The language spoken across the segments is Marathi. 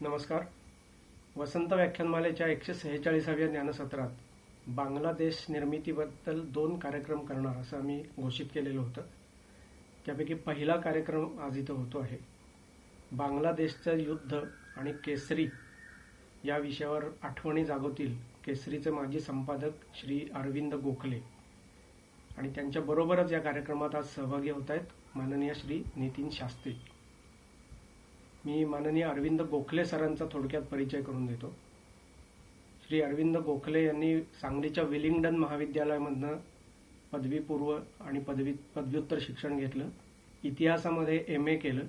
नमस्कार. वसंत व्याख्यानमालेच्या 146व्या ज्ञानसत्रात बांगलादेश निर्मितीबद्दल 2 कार्यक्रम करणार असं आम्ही घोषित केलेलं होतं. त्यापैकी पहिला कार्यक्रम आज इथं होतो आहे. बांगलादेशचं युद्ध आणि केसरी या विषयावर आठवणी जागवतील केसरीचे माजी संपादक श्री अरविंद गोखले आणि त्यांच्याबरोबरच या कार्यक्रमात आज सहभागी होत आहेत माननीय श्री नितीन शास्त्री. मी माननीय अरविंद गोखले सरांचा थोडक्यात परिचय करून देतो. श्री अरविंद गोखले यांनी सांगलीच्या विलिंग्डन महाविद्यालयामधनं पदवीपूर्व आणि पदव्युत्तर शिक्षण घेतलं. इतिहासामध्ये MA केलं.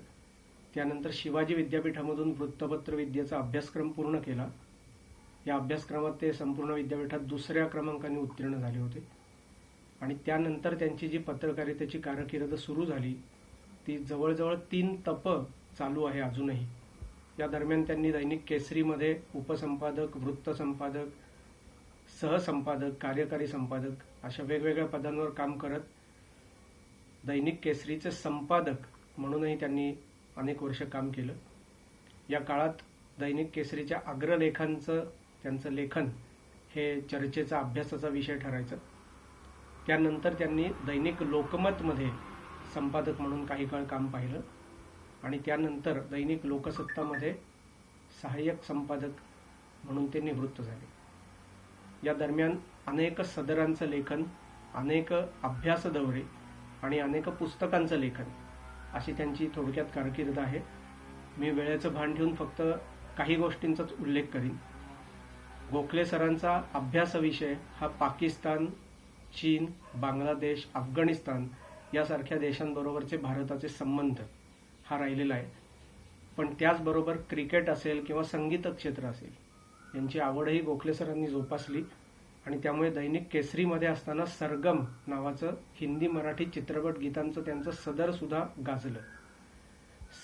त्यानंतर शिवाजी विद्यापीठामधून वृत्तपत्र विद्येचा अभ्यासक्रम पूर्ण केला. या अभ्यासक्रमात ते संपूर्ण विद्यापीठात 2ऱ्या क्रमांकाने उत्तीर्ण झाले होते आणि त्यानंतर त्यांची जी पत्रकारितेची कारकीर्द सुरू झाली ती जवळजवळ 3 तप चालू आहे अजूनही. या दरम्यान त्यांनी दैनिक केसरीमध्ये उपसंपादक, वृत्तसंपादक, सहसंपादक, कार्यकारी संपादक अशा वेगवेगळ्या पदांवर काम करत दैनिक केसरीचे संपादक म्हणूनही त्यांनी अनेक वर्ष काम केलं. या काळात दैनिक केसरीच्या अग्रलेखांचं त्यांचं लेखन हे चर्चेचा अभ्यासाचा विषय ठरायचं. त्यानंतर त्यांनी दैनिक लोकमतमध्ये संपादक म्हणून काही काळ काम पाहिलं आणि त्यानंतर दैनिक लोकसत्तामध्ये सहाय्यक संपादक म्हणून ते निवृत्त झाले. या दरम्यान अनेक सदरांचं लेखन, अनेक अभ्यास दौरे आणि अनेक पुस्तकांचं लेखन अशी त्यांची थोडक्यात कारकीर्द आहे. मी वेळेचं भान ठेवून फक्त काही गोष्टींचाच उल्लेख करीन. गोखले सरांचा अभ्यास विषय हा पाकिस्तान, चीन, बांगलादेश, अफगाणिस्तान यासारख्या देशांबरोबरचे भारताचे संबंध हा राहिलेला आहे. पण त्याचबरोबर क्रिकेट असेल किंवा संगीत क्षेत्र असेल यांची आवडही गोखले सरांनी जोपासली आणि त्यामुळे दैनिक केसरीमध्ये असताना सरगम नावाचं हिंदी मराठी चित्रपट गीतांचं त्यांचं सदर सुद्धा गाजलं.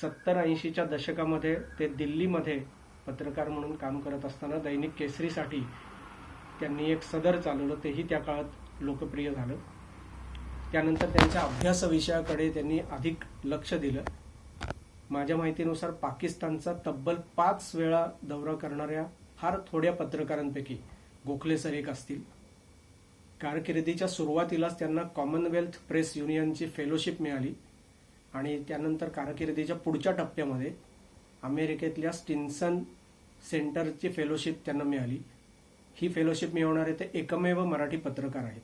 70-80च्या दशकामध्ये ते दिल्लीमध्ये पत्रकार म्हणून काम करत असताना दैनिक केसरीसाठी त्यांनी एक सदर चालवलं, तेही त्या काळात लोकप्रिय झालं. त्यानंतर त्यांच्या अभ्यास विषयाकडे त्यांनी अधिक लक्ष दिलं. माझ्या माहितीनुसार पाकिस्तानचा तब्बल 5 वेळा दौरा करणाऱ्या फार थोड्या पत्रकारांपैकी गोखले सर एक असतील. कारकिर्दीच्या सुरुवातीलाच त्यांना कॉमनवेल्थ प्रेस युनियनची फेलोशिप मिळाली आणि त्यानंतर कारकिर्दीच्या पुढच्या टप्प्यामध्ये अमेरिकेतल्या स्टिन्सन सेंटरची फेलोशिप त्यांना मिळाली. ही फेलोशिप मिळवणारे ते एकमेव मराठी पत्रकार आहेत.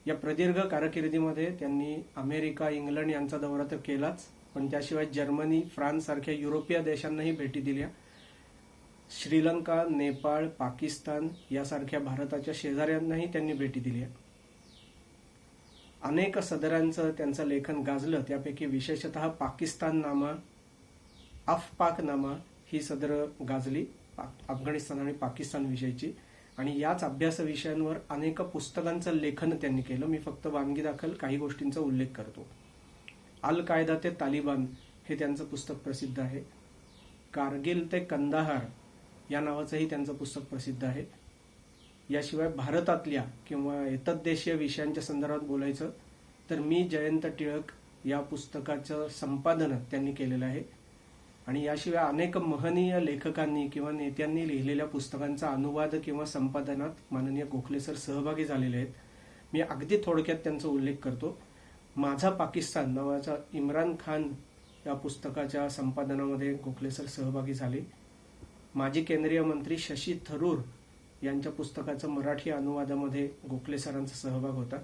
या प्रदीर्घ कारकिर्दीमध्ये त्यांनी अमेरिका, इंग्लंड यांचा दौरा तर केलाच, पण त्याशिवाय जर्मनी, फ्रान्स सारख्या युरोपीय देशांनाही भेटी दिल्या. श्रीलंका, नेपाळ, पाकिस्तान यासारख्या भारताच्या शेजाऱ्यांनाही त्यांनी भेटी दिल्या. अनेक सदरांचं त्यांचं लेखन गाजलं. त्यापैकी विशेषतः पाकिस्ताननामा, अफपाकनामा ही सदर गाजली, अफगाणिस्तान आणि पाकिस्तान विषयीची. आणि याच अभ्यास विषयांवर अनेक पुस्तकांचं लेखन त्यांनी केलं. मी फक्त वानगी दाखल काही गोष्टींचा उल्लेख करतो. अल कायदा ते तालिबान हे त्यांचं पुस्तक प्रसिद्ध आहे. कारगिल ते कंदाहार या नावाचंही त्यांचं पुस्तक प्रसिद्ध आहे. याशिवाय भारतातल्या किंवा एतद्देशीय विषयांच्या संदर्भात बोलायचं तर मी जयंत टिळक या पुस्तकाचं संपादन त्यांनी केलेलं आहे. आणि याशिवाय अनेक महनीय लेखकांनी किंवा नेत्यांनी लिहिलेल्या पुस्तकांचा अनुवाद किंवा संपादनात माननीय गोखले सर सहभागी झालेले आहेत. मी अगदी थोडक्यात त्यांचा उल्लेख करतो. माझा पाकिस्तान नावाच्या इम्रान खान या पुस्तकाच्या संपादनामध्ये गोखले सर सहभागी झाले. माजी केंद्रीय मंत्री शशी थरूर यांच्या पुस्तकाचं मराठी अनुवादामध्ये गोखले सरांचा सहभाग होता.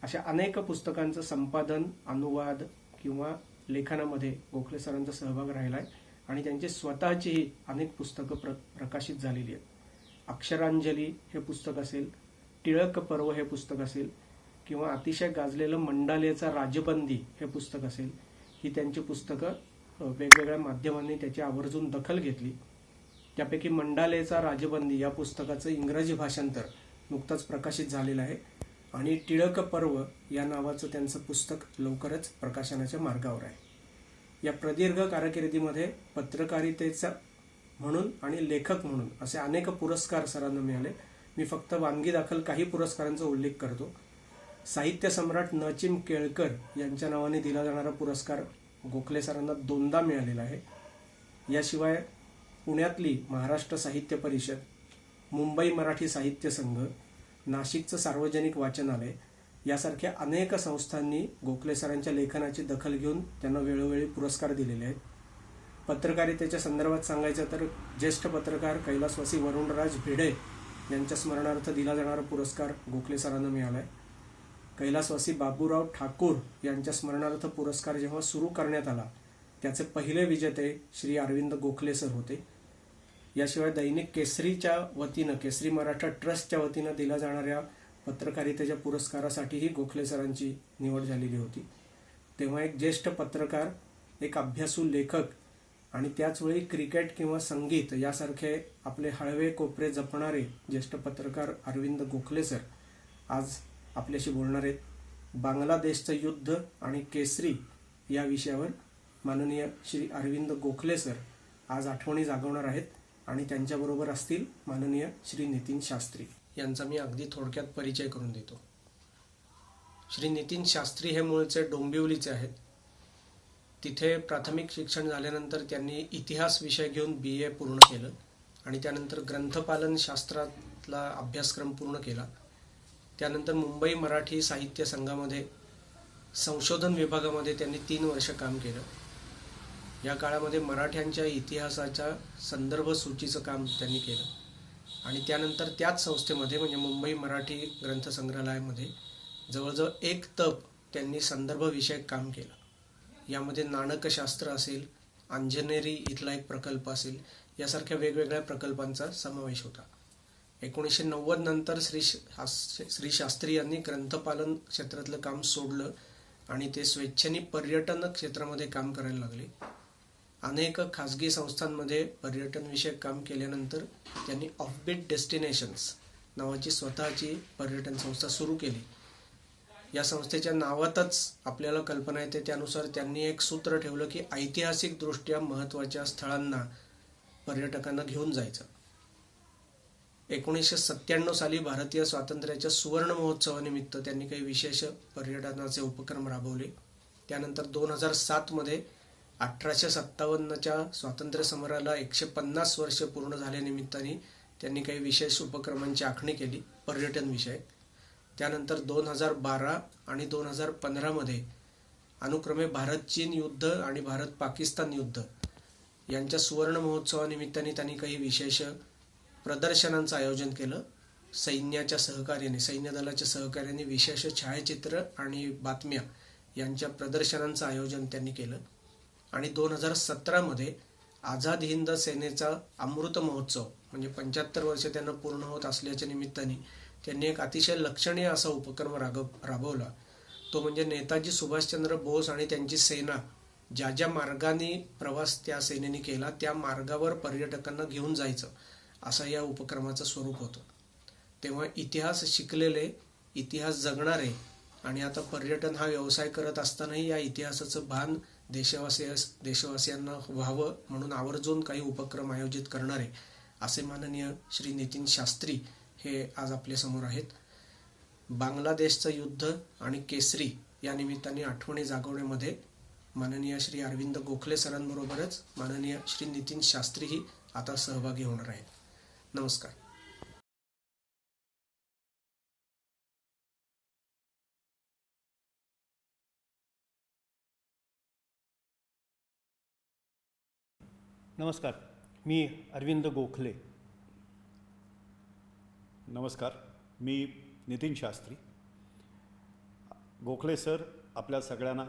अशा अनेक पुस्तकांचं संपादन, अनुवाद किंवा लेखनामध्ये गोखले सरांचा सहभाग राहिला आहे आणि त्यांची स्वतःचीही अनेक पुस्तकं प्रकाशित झालेली आहेत. अक्षरांजली हे पुस्तक असेल, टिळक पर्व हे पुस्तक असेल किंवा अतिशय गाजलेलं मंडालेचा राजबंदी हे पुस्तक असेल, ही त्यांची पुस्तकं वेगवेगळ्या माध्यमांनी त्याची आवर्जून दखल घेतली. त्यापैकी मंडालेचा राजबंदी या पुस्तकाचं इंग्रजी भाषांतर नुकतंच प्रकाशित झालेलं आहे आणि टिळक पर्व या नावाचं त्यांचं पुस्तक लवकरच प्रकाशनाच्या मार्गावर आहे. या प्रदीर्घ कारकिर्दीमध्ये पत्रकारितेचा म्हणून आणि लेखक म्हणून असे अनेक पुरस्कार सरांना मिळाले. मी फक्त वानगी दाखल काही पुरस्कारांचा उल्लेख करतो. साहित्य सम्राट नचिम केळकर यांच्या नावाने दिला जाणारा पुरस्कार गोखले सरांना 2दा मिळालेला आहे. याशिवाय पुण्यातली महाराष्ट्र साहित्य परिषद, मुंबई मराठी साहित्य संघ, नाशिकचं सार्वजनिक वाचनालय यासारख्या अनेक संस्थांनी गोखले सरांच्या लेखनाची दखल घेऊन त्यांना वेळोवेळी पुरस्कार दिलेले आहेत. पत्रकारितेच्या संदर्भात सांगायचं तर ज्येष्ठ पत्रकार कैलासवासी वरुणराज भिडे यांच्या स्मरणार्थ दिला जाणारा पुरस्कार गोखले सरांना मिळाला आहे. कैलासवासी बाबूराव ठाकूर यांच्या स्मरणार्थ पुरस्कार जेव्हा सुरू करण्यात आला त्याचे पहिले विजेते श्री अरविंद गोखले सर होते. याशिवाय दैनिक केसरीच्या वतीनं, केसरी मराठा ट्रस्टच्या वतीनं दिल्या जाणाऱ्या पत्रकारितेच्या पुरस्कारासाठीही गोखले सरांची निवड झालेली होती. तेव्हा एक ज्येष्ठ पत्रकार, एक अभ्यासू लेखक आणि त्याचवेळी क्रिकेट किंवा संगीत यासारखे आपले हळवे कोपरे जपणारे ज्येष्ठ पत्रकार अरविंद गोखले सर आज आपल्याशी बोलणार आहेत. बांगलादेशचं युद्ध आणि केसरी या विषयावर माननीय श्री अरविंद गोखले सर आज आठवणी जागवणार आहेत आणि त्यांच्याबरोबर असतील माननीय श्री नितीन शास्त्री यांचा मी अगदी थोडक्यात परिचय करून देतो. श्री नितीन शास्त्री हे मूळचे डोंबिवलीचे आहेत. तिथे प्राथमिक शिक्षण झाल्यानंतर त्यांनी इतिहास विषय घेऊन BA पूर्ण केलं आणि त्यानंतर ग्रंथपालन शास्त्रातला अभ्यासक्रम पूर्ण केला. त्यानंतर मुंबई मराठी साहित्य संघामध्ये संशोधन विभागामध्ये त्यांनी 3 वर्ष काम केलं. या काळामध्ये मराठ्यांच्या इतिहासाच्या संदर्भ सूचीचं काम त्यांनी केलं आणि त्यानंतर त्याच संस्थेमध्ये म्हणजे मुंबई मराठी ग्रंथसंग्रहालयामध्ये जवळजवळ 1 तप त्यांनी संदर्भविषयक काम केलं. यामध्ये नाणकशास्त्र असेल, अंजनेरी इथला एक प्रकल्प असेल, यासारख्या वेगवेगळ्या प्रकल्पांचा समावेश होता. 1990 नंतर श्री शास्त्री यांनी ग्रंथपालन क्षेत्रातलं काम सोडलं आणि ते स्वेच्छेने पर्यटन क्षेत्रामध्ये काम करायला लागले. अनेक खाजगी संस्थांमध्ये पर्यटनविषयक काम केल्यानंतर त्यांनी ऑफबीट डेस्टिनेशन्स नावाची स्वतःची पर्यटन संस्था सुरू केली. या संस्थेच्या नावातच आपल्याला कल्पना येते त्यानुसार त्यांनी एक सूत्र ठेवलं की ऐतिहासिकदृष्ट्या महत्त्वाच्या स्थळांना पर्यटकांना घेऊन जायचं. 1997 साली भारतीय स्वातंत्र्याच्या सुवर्ण महोत्सवानिमित्त त्यांनी काही विशेष पर्यटनाचे उपक्रम राबवले. त्यानंतर 2007 मध्ये 1857च्या स्वातंत्र्य समराला 150 वर्ष पूर्ण झाल्यानिमित्ताने त्यांनी काही विशेष उपक्रमांची आखणी केली पर्यटन विषयक. त्यानंतर 2012 आणि 2015 मध्ये अनुक्रमे भारत चीन युद्ध आणि भारत पाकिस्तान युद्ध यांच्या सुवर्ण महोत्सवानिमित्ताने त्यांनी काही विशेष प्रदर्शनांचं आयोजन केलं. सैन्याच्या सहकार्याने, सैन्य दलाच्या सहकार्याने विशेष छायाचित्र आणि बातम्या यांच्या प्रदर्शनांचं आयोजन त्यांनी केलं. आणि 2017 मध्ये आझाद हिंद सेनेचा अमृत महोत्सव म्हणजे 75 वर्ष त्यांना पूर्ण होत असल्याच्या निमित्ताने त्यांनी एक अतिशय लक्षणीय असा उपक्रम राबवला. तो म्हणजे नेताजी सुभाषचंद्र बोस आणि त्यांची सेना ज्या ज्या मार्गाने प्रवास त्या सेनेने केला त्या मार्गावर पर्यटकांना घेऊन जायचं असं या उपक्रमाचं स्वरूप होतं. तेव्हा इतिहास शिकलेले, इतिहास जगणारे आणि आता पर्यटन हा व्यवसाय करत असतानाही या इतिहासाचं भान देशवासियांना व्हावं म्हणून आवर्जून काही उपक्रम आयोजित करणारे असे माननीय श्री नितीन शास्त्री हे आज आपल्या समोर आहेत. बांगलादेशचं युद्ध आणि केसरी या निमित्ताने आठवणी जागवण्यामध्ये माननीय श्री अरविंद गोखले सरांबरोबरच माननीय श्री नितीन शास्त्रीही आता सहभागी होणार आहेत. नमस्कार. नमस्कार, मी अरविंद गोखले. नमस्कार, मी नितीन शास्त्री. गोखले सर आपल्या सगळ्यांना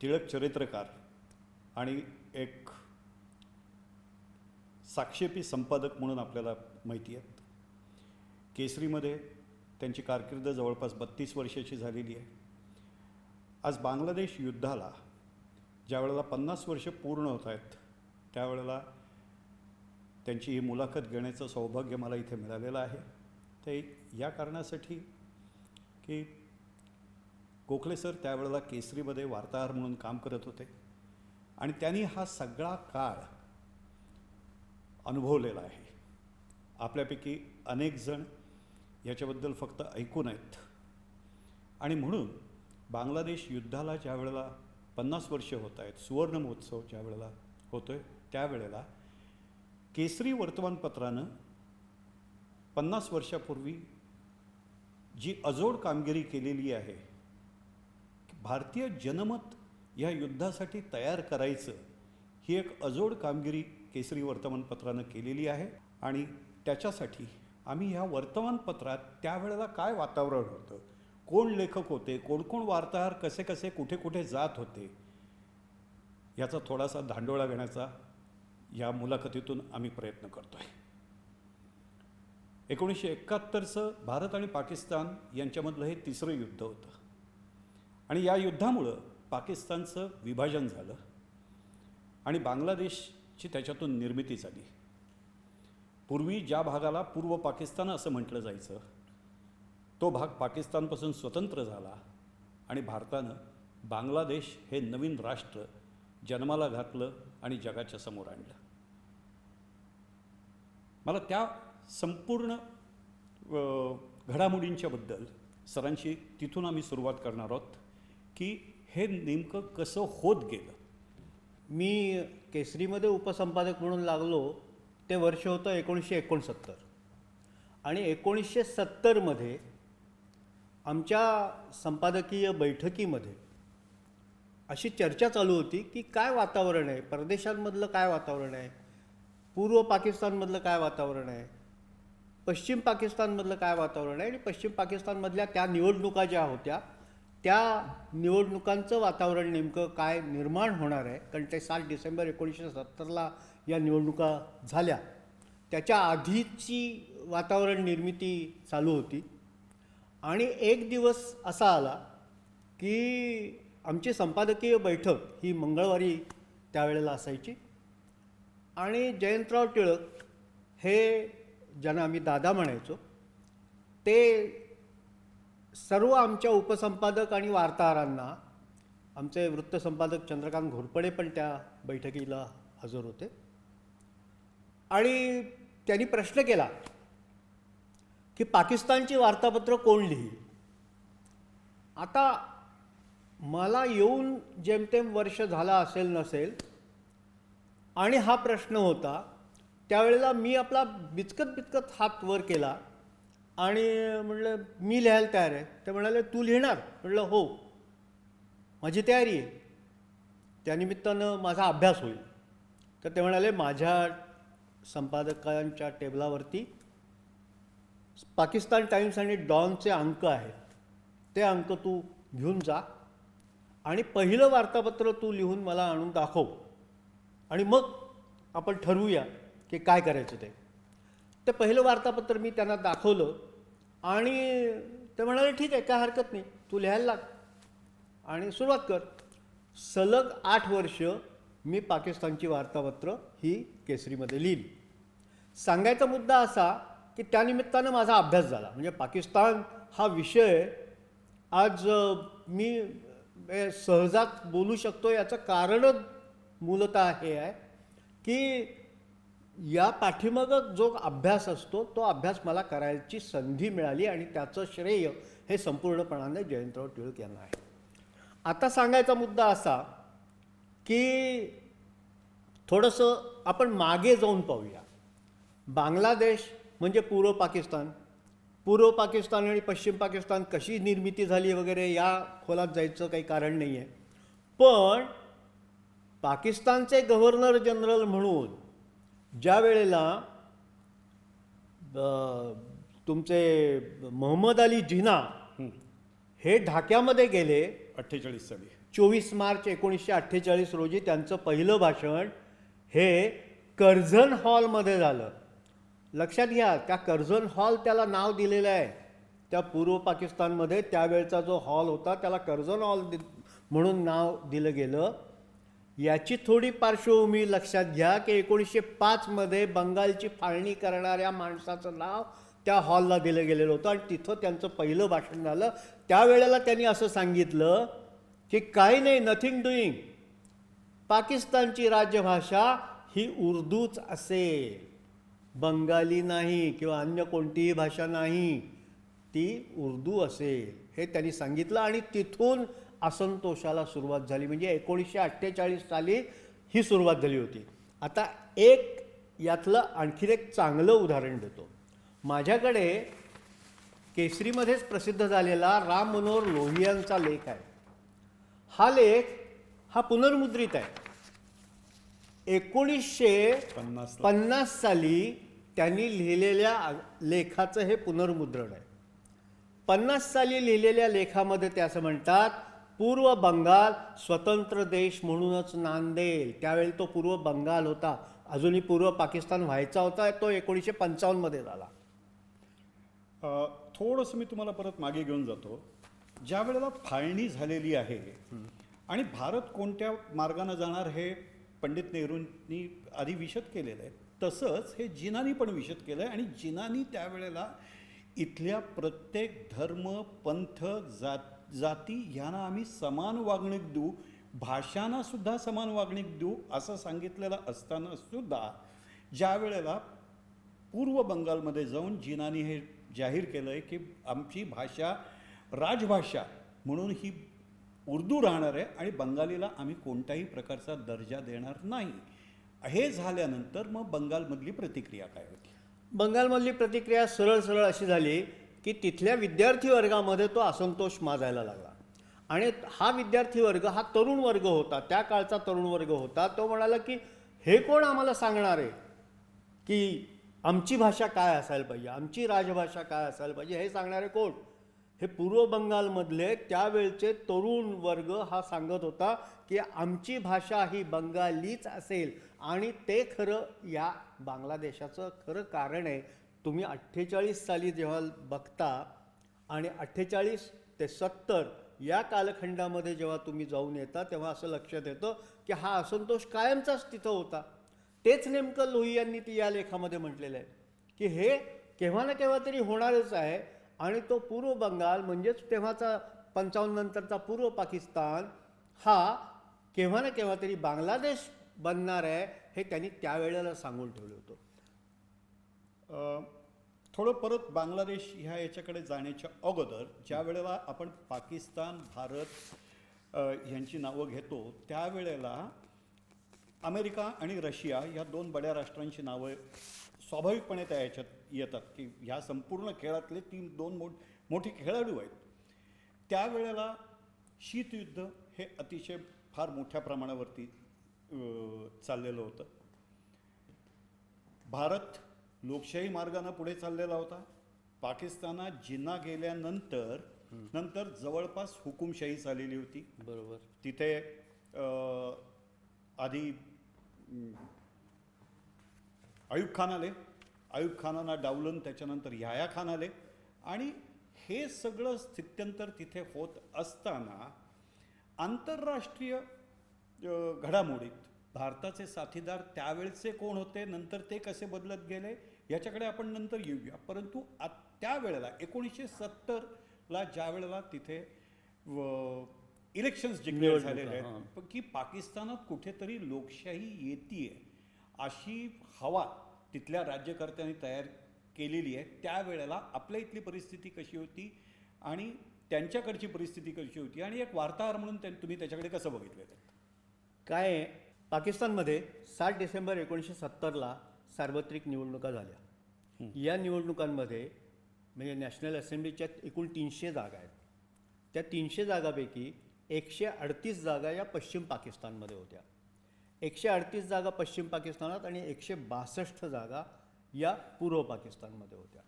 टिळक चरित्रकार आणि एक साक्षेपी संपादक म्हणून आपल्याला माहिती आहेत. केसरीमध्ये त्यांची कारकीर्द जवळपास 32 वर्षाची झालेली आहे. आज बांगलादेश युद्धाला ज्या वेळेला 50 वर्ष पूर्ण होत आहेत त्यावेळेला त्यांची ही मुलाखत घेण्याचं सौभाग्य मला इथे मिळालेलं आहे. ते या कारणासाठी की गोखले सर त्यावेळेला केसरीमध्ये वार्ताहर म्हणून काम करत होते आणि त्यांनी हा सगळा काळ अनुभवलेला आहे. आपल्यापैकी अनेक जण याच्याबद्दल फक्त ऐकून आहेत आणि म्हणून बांगलादेश युद्धाला ज्या वेळेला 50 वर्ष होत आहेत, सुवर्ण महोत्सव ज्या वेळेला होतो आहे त्यावेळेला केसरी वर्तमानपत्रानं 50 वर्षापूर्वी जी अजोड कामगिरी केलेली आहे, भारतीय जनमत या युद्धासाठी तयार करायचं, ही एक अजोड कामगिरी केसरी वर्तमानपत्रानं केलेली आहे. आणि त्याच्यासाठी आम्ही ह्या वर्तमानपत्रात त्यावेळेला काय वातावरण होतं, कोण लेखक होते, कोण वार्ताहर कसे कसे कुठे कुठे जात होते, याचा थोडासा धांडोळा घेण्याचा या मुलाखतीतून आम्ही प्रयत्न करतो आहे. 1971चं भारत आणि पाकिस्तान यांच्यामधलं हे तिसरं युद्ध होतं आणि या युद्धामुळं पाकिस्तानचं विभाजन झालं आणि बांगलादेशची त्याच्यातून निर्मिती झाली. पूर्वी ज्या भागाला पूर्व पाकिस्तान असं म्हटलं जायचं, तो भाग पाकिस्तानपासून स्वतंत्र झाला आणि भारतानं बांगलादेश हे नवीन राष्ट्र जन्माला घातलं आणि जगाच्या समोर आणलं. मला त्या संपूर्ण घडामोडींच्याबद्दल सरांशी तिथून आम्ही सुरुवात करणार आहोत की हे नेमकं कसं होत गेलं. मी केसरीमध्ये उपसंपादक म्हणून लागलो ते वर्ष होतं 1969 आणि 1970मध्ये आमच्या संपादकीय बैठकीमध्ये अशी चर्चा चालू होती की काय वातावरण आहे, परदेशांमधलं काय वातावरण आहे, पूर्व पाकिस्तानमधलं काय वातावरण आहे, पश्चिम पाकिस्तानमधलं काय वातावरण आहे आणि पश्चिम पाकिस्तानमधल्या त्या निवडणुका ज्या होत्या त्या निवडणुकांचं वातावरण नेमकं काय निर्माण होणार आहे. कारण ते 7 डिसेंबर 1970ला या निवडणुका झाल्या, त्याच्या आधीची वातावरण निर्मिती चालू होती. आणि एक दिवस असा आला की आमची संपादकीय बैठक ही मंगळवारी त्यावेळेला असायची आणि जयंतराव टिळक हे ज्यांना आम्ही दादा म्हणायचो, ते सर्व आमच्या उपसंपादक आणि वार्ताहरांना, आमचे वृत्तसंपादक चंद्रकांत घोरपडे पण त्या बैठकीला हजर होते, आणि त्यांनी प्रश्न केला की पाकिस्तानची वार्तापत्र कोण लिहील. आता मला येऊन जेमतेम वर्ष झाला असेल नसेल आणि हा प्रश्न होता, त्यावेळेला मी आपला बिचकत हात वर केला आणि म्हटलं मी लिहायला तयार आहे. ते म्हणाले तू लिहिणार? म्हटलं हो, माझी तयारी आहे, त्यानिमित्तानं माझा अभ्यास होईल. तर ते म्हणाले माझ्या संपादकांच्या टेबलावरती पाकिस्तान टाइम्स आणि डॉनचे अंक आहेत, ते अंक तू घेऊन जा आणि पहिलं वार्तापत्र तू लिहून मला आणून दाखव आणि मग आपण ठरवूया की काय करायचं ते. ते पहिलं वार्तापत्र मी त्यांना दाखवलं आणि ते म्हणाले ठीक आहे, काय हरकत नाही, तू लिहायला लाग आणि सुरुवात कर. सलग 8 वर्ष मी पाकिस्तानची वार्तापत्र ही केसरीमध्ये लिहिली. सांगायचा मुद्दा असा की त्यानिमित्तानं माझा अभ्यास झाला. म्हणजे पाकिस्तान हा विषय आज मी सहजात बोलू शकतो याचं कारणच मूलतः हे आहे की या पाठीमागं जो अभ्यास असतो तो अभ्यास मला करायची संधी मिळाली आणि त्याचं श्रेय हे संपूर्णपणाने जयंतराव टिळक यांना आहे. आता सांगायचा मुद्दा असा की थोडंसं आपण मागे जाऊन पाहूया. बांगलादेश म्हणजे पूर्व पाकिस्तान आणि पश्चिम पाकिस्तान कशी निर्मिती झाली वगैरे या खोलात जायचं काही कारण नाही आहे. पण पाकिस्तानचे गव्हर्नर जनरल म्हणून ज्या वेळेला तुमचे मोहम्मद अली जिना हे ढाक्यामध्ये गेले 48 साली, 24 मार्च 1948 रोजी त्यांचं पहिलं भाषण हे कर्झन हॉलमध्ये झालं. लक्षात घ्या, त्या कर्झन हॉल त्याला नाव दिलेलं आहे. त्या पूर्व पाकिस्तानमध्ये त्यावेळचा जो हॉल होता त्याला कर्झन हॉल म्हणून नाव दिलं गेलं. याची थोडी पार्श्वभूमी लक्षात घ्या की 1905मध्ये बंगालची फाळणी करणाऱ्या माणसाचं नाव त्या हॉलला दिलं गेलेलं होतं आणि तिथं त्यांचं पहिलं भाषण झालं. त्यावेळेला त्यांनी असं सांगितलं की काही नाही, नथिंग डुईंग, पाकिस्तानची राजभाषा ही उर्दूच असेल, बंगाली नाही किंवा अन्य कोणतीही भाषा नाही, ती उर्दू असेल, हे त्यांनी सांगितलं. आणि तिथून असंतोषाला सुरुवात झाली. म्हणजे 1948 साली ही सुरुवात झाली होती. आता एक यातलं आणखीन एक चांगलं उदाहरण देतो. माझ्याकडे केसरीमध्येच प्रसिद्ध झालेला राम मनोहर लोहियांचा लेख आहे. हा लेख हा पुनर्मुद्रित आहे. 1950 साली त्यांनी लिहिलेल्या लेखाचं हे पुनर्मुद्रण आहे. 50 साली लिहिलेल्या लेखामध्ये ते असं म्हणतात, पूर्व बंगाल स्वतंत्र देश म्हणूनच नांदेल. त्यावेळी तो पूर्व बंगाल होता, अजूनही पूर्व पाकिस्तान व्हायचा होता. तो 1955 मध्ये झाला. थोडंसं मी तुम्हाला परत मागे घेऊन जातो. ज्या वेळेला फाळणी झालेली आहे आणि भारत कोणत्या मार्गाने जाणार हे पंडित नेहरूंनी आधी विशद केलेलं आहे, तसंच हे जिनानी पण विशद केलं आहे. आणि जिनानी त्यावेळेला इथल्या प्रत्येक धर्म, पंथ, जाती यांना आम्ही समान वागणूक देऊ, भाषांना सुद्धा समान वागणूक देऊ असं सांगितलेलं असताना सुद्धा ज्या वेळेला पूर्व बंगालमध्ये जाऊन जिनानी हे जाहीर केलं आहे की आमची भाषा राजभाषा म्हणून ही उर्दू राहणार आहे आणि बंगालीला आम्ही कोणत्याही प्रकारचा दर्जा देणार नाही, हे झाल्यानंतर मग बंगालमधली प्रतिक्रिया काय होती? बंगालमधली प्रतिक्रिया सरळ सरळ अशी झाली की तिथल्या विद्यार्थी वर्गामध्ये तो असंतोष माजायला लागला. आणि हा विद्यार्थी वर्ग हा तरुण वर्ग होता, त्या काळचा तरुण वर्ग होता. तो म्हणाला की हे कोण आम्हाला सांगणार आहे की आमची भाषा काय असायला पाहिजे, आमची राजभाषा काय असायला पाहिजे, हे सांगणारे कोण? हे पूर्व बंगालमधले त्यावेळचे तरुण वर्ग हा सांगत होता की आमची भाषा ही बंगालीच असेल. आणि ते खरं या बांगलादेशाचं खरं कारण आहे. तुम्ही 48 साली जेव्हा बघता आणि 48 ते 70 या कालखंडामध्ये जेव्हा तुम्ही जाऊन येता तेव्हा असं लक्षात येतं की हा असंतोष कायमचाच तिथं होता. तेच नेमकं लोहियांनी ती या लेखामध्ये म्हटलेलं आहे की हे केव्हा ना केव्हा तरी होणारच आहे. आणि तो पूर्व बंगाल म्हणजेच तेव्हाचा 55 नंतरचा पूर्व पाकिस्तान हा केव्हा ना केव्हा तरी बांगलादेश बनणार आहे, हे त्यांनी त्यावेळेला सांगून ठेवलं होतं. थोडं परत बांगलादेश ह्या याच्याकडे जाण्याच्या अगोदर ज्या वेळेला आपण पाकिस्तान, भारत यांची नावं घेतो त्यावेळेला अमेरिका आणि रशिया या दोन बड्या राष्ट्रांची नावं स्वाभाविकपणे त्या याच्यात येतात की ह्या संपूर्ण खेळातले दोन मोठे खेळाडू आहेत. त्यावेळेला शीतयुद्ध हे अतिशय फार मोठ्या प्रमाणावरती चाललेलं होतं. भारत लोकशाही मार्गाने पुढे चाललेला होता. पाकिस्तानात जिना गेल्यानंतर जवळपास हुकुमशाही चाललेली होती. बरोबर. तिथे आधी अयूब खान आले, अयूब खानांना डावलून त्याच्यानंतर याह्या खान आले. आणि हे सगळं स्थित्यंतर तिथे होत असताना आंतरराष्ट्रीय घडामोडीत भारताचे साथीदार त्यावेळचे कोण होते, नंतर ते कसे बदलत गेले याच्याकडे आपण नंतर येऊया. परंतु त्यावेळेला 1970ला ज्या वेळेला तिथे इलेक्शन्स डिक्लेअर झालेले आहेत की पाकिस्तानात कुठेतरी लोकशाही येतीये अशी हवा तिथल्या राज्यकर्त्यांनी तयार केलेली आहे. त्यावेळेला आपल्या इथली परिस्थिती कशी होती आणि त्यांच्याकडची परिस्थिती कशी होती आणि एक वार्ताहर म्हणून तुम्ही त्याच्याकडे कसं बघितलं? काय पाकिस्तानमध्ये 7 डिसेंबर 1970ला सार्वत्रिक निवडणुका झाल्या. या निवडणुकांमध्ये म्हणजे नॅशनल असेंब्लीच्या एकूण 300 जागा आहेत. त्या 300 जागापैकी 138 जागा या पश्चिम पाकिस्तानमध्ये होत्या. 138 जागा पश्चिम पाकिस्तानात आणि 162 जागा या पूर्व पाकिस्तानमध्ये होत्या.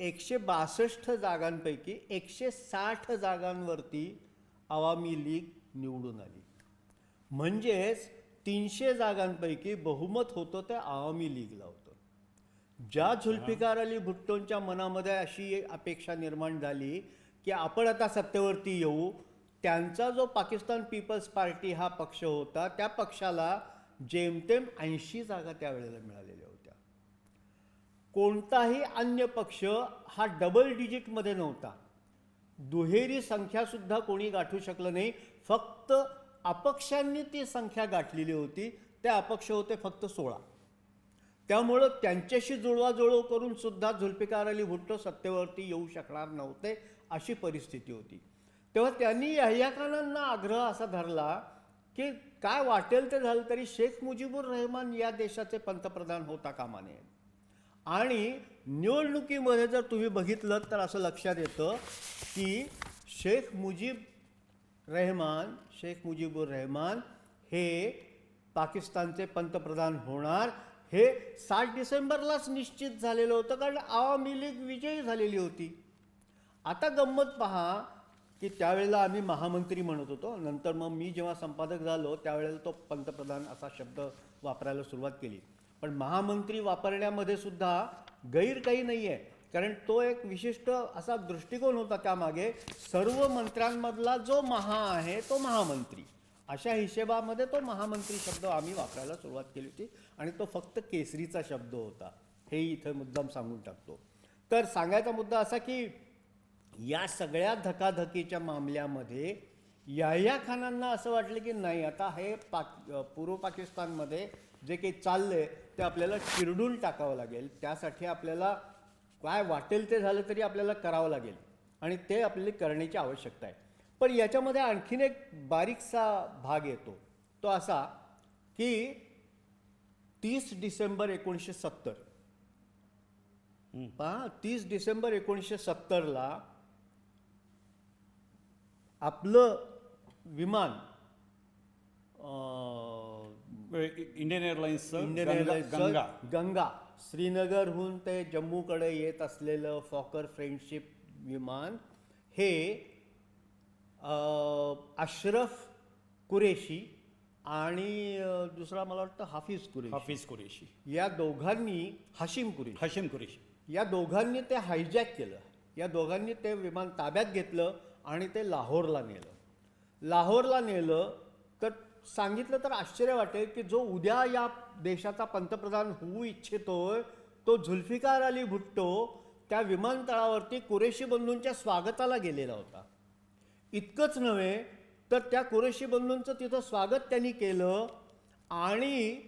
162 जागांपैकी 160 जागांवरती आवामी लीग निवडून आली. म्हणजेच 300 जागांपैकी बहुमत होतं त्या आवामी लीगला होतं. ज्या झुल्फिकार अली भुट्टोंच्या मनामध्ये अशी अपेक्षा निर्माण झाली की आपण आता सत्तेवरती येऊ, त्यांचा जो पाकिस्तान पीपल्स पार्टी हा पक्ष होता त्या पक्षाला जेमतेम 80 जागा त्यावेळेला मिळालेल्या होत्या. कोणताही अन्य पक्ष हा डबल डिजिटमध्ये नव्हता. दुहेरी संख्यासुद्धा कोणी गाठू शकलं नाही. फक्त अपक्षांनी ती संख्या गाठलेली होती. ते अपक्ष होते फक्त 16. त्यामुळं त्यांच्याशी जुळवाजुळव करून सुद्धा झुल्फिकार अली भुट्टो सत्तेवरती येऊ शकणार नव्हते अशी परिस्थिती होती. तेव्हा त्यांनी याह्या खानांना आग्रह असा धरला की काय वाटेल ते झालं तरी शेख मुजीबुर रहमान या देशाचे पंतप्रधान होता कामा नये. आणि निवडणुकीमध्ये जर तुम्ही बघितलं तर असं लक्षात येतं की शेख मुजीबुर रहमान हे पाकिस्तानचे पंतप्रधान होणार हे 7 डिसेंबरलाच निश्चित झालेलं होतं, कारण आवामी लीग विजयी झालेली होती. आता गंमत पहा की त्यावेळेला आम्ही महामंत्री म्हणत होतो, नंतर मग मी जेव्हा संपादक झालो त्यावेळेला तो पंतप्रधान असा शब्द वापरायला सुरुवात केली. पण महामंत्री वापरण्यामध्ये सुद्धा गैर काही नाही आहे, कारण तो एक विशिष्ट असा दृष्टिकोन होता त्यामागे. सर्व मंत्र्यांमधला जो महा आहे तो महामंत्री, अशा हिशेबामध्ये तो महामंत्री शब्द आम्ही वापरायला सुरुवात केली होती. आणि तो फक्त केसरीचा शब्द होता, हेही इथं मुद्दाम सांगून टाकतो. तर सांगायचा मुद्दा असा की या सगळ्या धकाधकीच्या मामल्यामध्ये याह्या खानांना असं वाटलं की नाही, आता हे पूर्व पाकिस्तानमध्ये जे काही चाललंय ते आपल्याला चिरडून टाकावं लागेल. त्यासाठी आपल्याला काय वाटेल ते झालं तरी आपल्याला करावं लागेल आणि ते आपल्याला करण्याची आवश्यकता आहे. पण याच्यामध्ये आणखीन एक बारीकसा भाग येतो, तो असा की 30 डिसेंबर 1970 पहा, 30 डिसेंबर 1970ला आपलं विमान इंडियन एअरलाइन्सचं गंगा गंगा श्रीनगरहून ते जम्मूकडे येत असलेलं फॉकर फ्रेंडशिप विमान हे अशरफ कुरेशी आणि दुसरा मला वाटतं हाफिज कुरेशी या दोघांनी हाशिम कुरेशी या दोघांनी ते हायजॅक केलं. या दोघांनी ते विमान ताब्यात घेतलं आणि ते लाहोरला नेलं. तर सांगितलं तर आश्चर्य वाटेल की जो उद्या या देशाचा पंतप्रधान होऊ इच्छितोय तो झुल्फिकार अली भुट्टो त्या विमानतळावरती कुरेशी बंधूंच्या स्वागताला गेलेला होता. इतकंच नव्हे तर त्या कुरेशी बंधूंचं तिथं स्वागत त्यांनी केलं आणि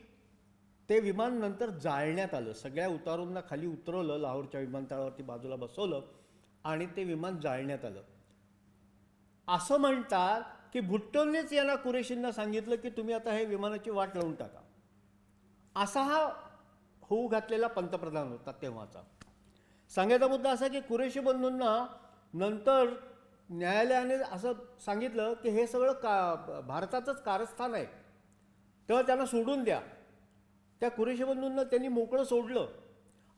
ते विमान नंतर जाळण्यात आलं. सगळ्या उतारूंना खाली उतरवलं, लाहोरच्या विमानतळावरती बाजूला बसवलं आणि ते विमान जाळण्यात आलं. असं म्हणतात की भुट्टोंनीच यांना कुरेशींना सांगितलं की तुम्ही आता हे विमानाची वाट लावून टाका. असा हा होऊ घातलेला पंतप्रधान होता तेव्हाचा. सांगायचा मुद्दा असा की कुरेशी बंधूंना नंतर न्यायालयाने असं सांगितलं की हे सगळं भारताचंच कारस्थान आहे, तेव्हा त्यांना सोडून द्या. त्या कुरेशी बंधूंना त्यांनी मोकळं सोडलं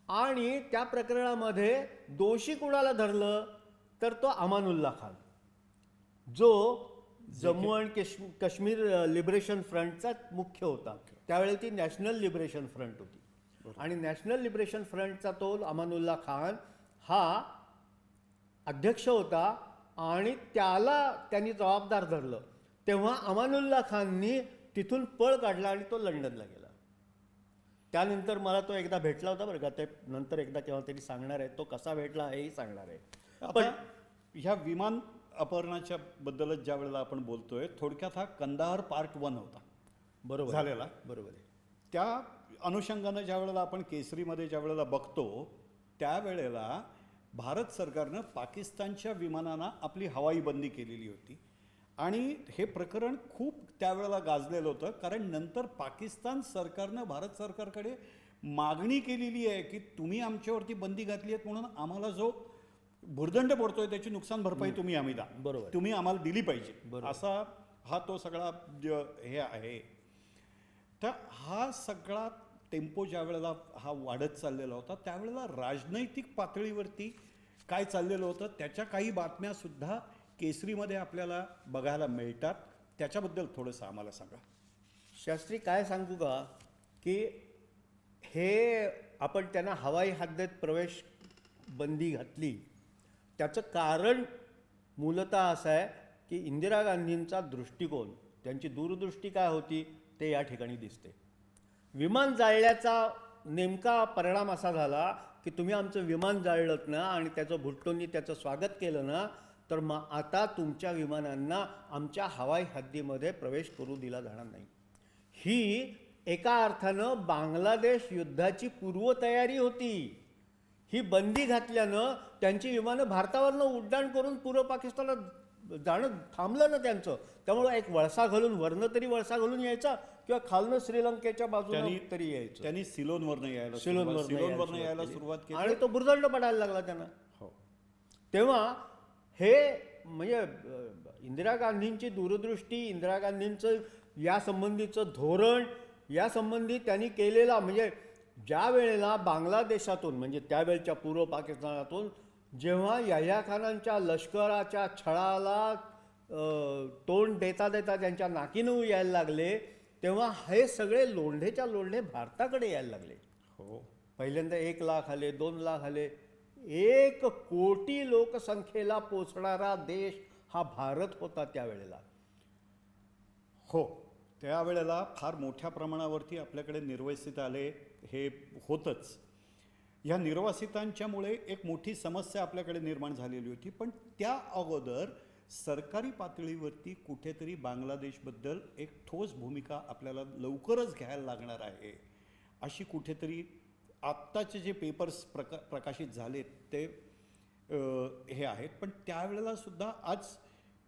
आणि त्या प्रकरणामध्ये दोषी कुणाला धरलं तर तो अमानुल्ला खान, जो जम्मू आणि काश्मीर लिबरेशन फ्रंटचा मुख्य होता. त्यावेळी ती नॅशनल लिबरेशन फ्रंट होती आणि नॅशनल लिबरेशन फ्रंटचा तो अमानुल्ला खान हा अध्यक्ष होता आणि त्याला त्यांनी जबाबदार धरलं. तेव्हा अमानुल्ला खाननी तिथून पळ काढला आणि तो लंडनला गेला. त्यानंतर मला तो एकदा भेटला होता बरं का, ते नंतर एकदा केव्हा तरी सांगणार आहे, तो कसा भेटला हेही सांगणार आहे. पण ह्या विमान अपहरणाच्या बद्दलच ज्या वेळेला आपण बोलतोय, थोडक्यात हा कंदाहार पार्ट 1 होता बरोबर झालेला. बरोबर आहे. त्या अनुषंगानं ज्या वेळेला आपण केसरीमध्ये ज्या वेळेला बघतो त्यावेळेला भारत सरकारनं पाकिस्तानच्या विमानांना आपली हवाई बंदी केलेली होती आणि हे प्रकरण खूप त्यावेळेला गाजलेलं होतं, कारण नंतर पाकिस्तान सरकारनं भारत सरकारकडे मागणी केलेली आहे की तुम्ही आमच्यावरती बंदी घातली आहे म्हणून आम्हाला जो भुर्दंड पडतोय त्याची नुकसान भरपाई तुम्ही आम्ही द्या, बरोबर, तुम्ही आम्हाला दिली पाहिजे, असा हा तो सगळा हे आहे. तर हा सगळा टेम्पो ज्या वेळेला हा वाढत चाललेला होता त्यावेळेला राजनैतिक पातळीवरती काय चाललेलं होतं त्याच्या काही बातम्या सुद्धा केसरीमध्ये आपल्याला बघायला मिळतात. त्याच्याबद्दल थोडंसं आम्हाला सांगा. शास्त्री, काय सांगू का की हे आपण त्यांना हवाई हद्दीत प्रवेश बंदी घातली त्याचं कारण मूलतः असं आहे की इंदिरा गांधींचा दृष्टिकोन, त्यांची दूरदृष्टी काय होती ते या ठिकाणी दिसते. विमान जाळल्याचा नेमका परिणाम असा झाला की तुम्ही आमचं विमान जाळलंत ना आणि त्याचं भुट्टोंनी त्याचं स्वागत केलं ना, तर मग आता तुमच्या विमानांना आमच्या हवाई हद्दीमध्ये प्रवेश करू दिला जाणार नाही. ही एका अर्थानं बांगलादेश युद्धाची पूर्वतयारी होती. ही बंदी घातल्यानं त्यांची विमानं भारतावरनं उड्डाण करून पूर्व पाकिस्तानात जाणं थांबलं ना त्यांचं. त्यामुळं एक वळसा घालून वरनं तरी वळसा घालून यायचा किंवा खालनं श्रीलंकेच्या बाजूने त्यांनी- तरी यायचं. त्यांनी सिलोनवरनं यायला सिलोनवरनं यायला सुरुवात केली आणि तो बुरदंड पडायला लागला त्यांना. हो. तेव्हा हे म्हणजे इंदिरा गांधींची दूरदृष्टी, इंदिरा गांधींचं या संबंधीचं धोरण, या संबंधी त्यांनी केलेला म्हणजे ज्या वेळेला बांगलादेशातून म्हणजे त्यावेळच्या पूर्व पाकिस्तानातून जेव्हा याह्या खानांच्या लष्कराच्या छळाला तोंड देता देता त्यांच्या नाकीनऊ यायला लागले, तेव्हा हे सगळे लोंढेच्या लोंढे भारताकडे यायला लागले. हो. पहिल्यांदा 1 लाख आले, 2 लाख आले. 1 कोटी लोकसंख्येला पोचणारा देश हा भारत होता त्यावेळेला. हो, त्यावेळेला फार मोठ्या प्रमाणावरती आपल्याकडे निर्वासित आले, हे होतंच. ह्या निर्वासितांच्यामुळे एक मोठी समस्या आपल्याकडे निर्माण झालेली होती. पण त्या अगोदर सरकारी पातळीवरती कुठेतरी बांगलादेशबद्दल एक ठोस भूमिका आपल्याला लवकरच घ्यायला लागणार आहे, अशी कुठेतरी आत्ताचे जे पेपर्स प्रकाशित झालेत ते हे आहेत. पण त्यावेळेला सुद्धा आज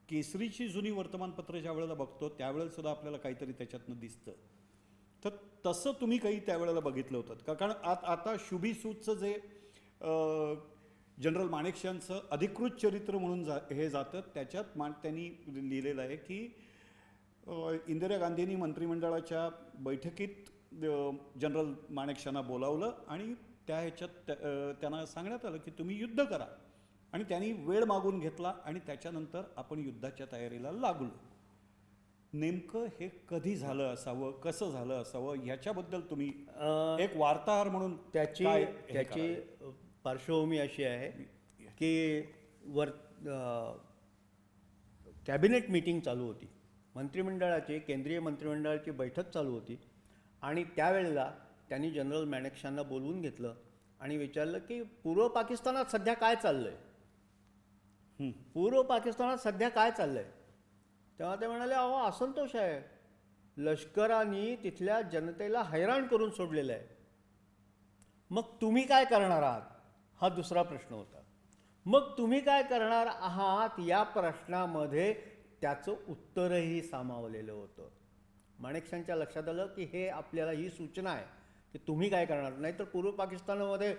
केसरीची जुनी वर्तमानपत्र ज्या वेळेला बघतो त्यावेळेला सुद्धा आपल्याला काहीतरी त्याच्यातनं दिसतं. तर तसं तुम्ही काही त्यावेळेला बघितलं होतं का? कारण आता शुभी सूदचं जे जनरल माणेकशॉंचं अधिकृत चरित्र म्हणून हे जातं, त्याच्यात त्यांनी लिहिलेलं आहे की इंदिरा गांधींनी मंत्रिमंडळाच्या बैठकीत जनरल माणेकशॉंना बोलावलं आणि त्या ह्याच्यात त्यांना सांगण्यात आलं की तुम्ही युद्ध करा, आणि त्यांनी वेळ मागून घेतला आणि त्याच्यानंतर आपण युद्धाच्या तयारीला लागलो. नेमकं हे कधी झालं असावं, कसं झालं असावं, ह्याच्याबद्दल तुम्ही एक वार्ताहर म्हणून त्याची पार्श्वभूमी अशी आहे की कॅबिनेट मीटिंग चालू होती, केंद्रीय मंत्रिमंडळाची बैठक चालू होती, आणि त्यावेळेला त्यांनी जनरल मॅनेकशॉंना बोलवून घेतलं आणि विचारलं की पूर्व पाकिस्तानात सध्या काय चाललंय, पूर्व पाकिस्तानात सध्या काय चाललंय. तेव्हा ते म्हणाले, अहो असंतोष आहे, लष्कराने तिथल्या जनतेला हैराण करून सोडलेलं आहे, मग तुम्ही काय करणार आहात, हा दुसरा प्रश्न होता. मग तुम्ही काय करणार आहात या प्रश्नामध्ये त्याचं उत्तरही सामावलेलं होतं. माणेकशॉंच्या लक्षात आलं की हे आपल्याला ही सूचना आहे की तुम्ही काय करणार, नाहीतर पूर्व पाकिस्तानामध्ये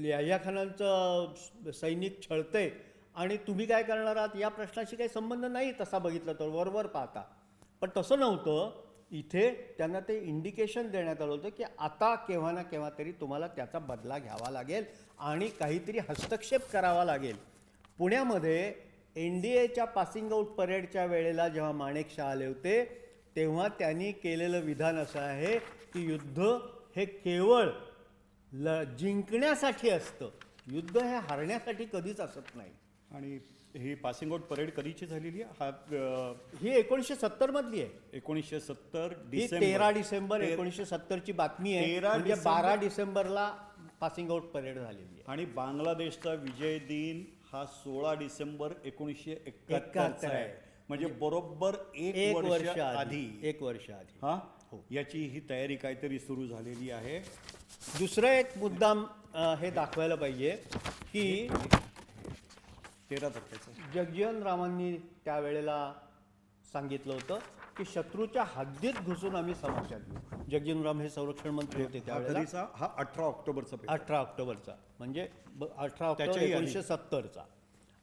याह्या खानांचं सैनिक छळतंय आणि तुम्ही काय करणार आहात या प्रश्नाशी काही संबंध नाही तसा बघितलं तर वरवर पाहता. पण तसं नव्हतं. इथे त्यांना ते इंडिकेशन देण्यात आलं होतं की आता केव्हा ना केव्हा तरी तुम्हाला त्याचा बदला घ्यावा लागेल आणि काहीतरी हस्तक्षेप करावा लागेल. पुण्यामध्ये NDAच्या पासिंग आऊट परेडच्या वेळेला जेव्हा माणेकशॉ आले होते तेव्हा त्यांनी केलेलं विधान असं आहे की युद्ध हे केवळ जिंकण्यासाठी असतं, युद्ध हे हारण्यासाठी कधीच असत नाही. आणि ही पासिंग आउट परेड कधीची झालेली आहे? ही 1970 मधली आहे. 1970 ही 13 डिसेंबर 1970ची बातमी आहे. म्हणजे 12 डिसेंबरला पासिंग आउट परेड झालेली आहे. आणि बांगलादेशचा विजय दिन हा 16 डिसेंबर 1971 आहे. म्हणजे बरोबर एक वर्ष आधी. हा हो. याची ही तयारी काहीतरी सुरू झालेली आहे. दुसरं एक मुद्दाम हे दाखवायला पाहिजे की 13 तारखेचं जगजीवन रामांनी त्यावेळेला सांगितलं होतं की शत्रूच्या हद्दीत घुसून आम्ही समस्या घेऊ. जगजीवन राम हे संरक्षण मंत्री होते त्यावेळेला. हा 18 ऑक्टोबरचा पेपर. 18 ऑक्टोबरचा म्हणजे 18 ऑक्टोबर त्याच्याही आधी. 1970चा.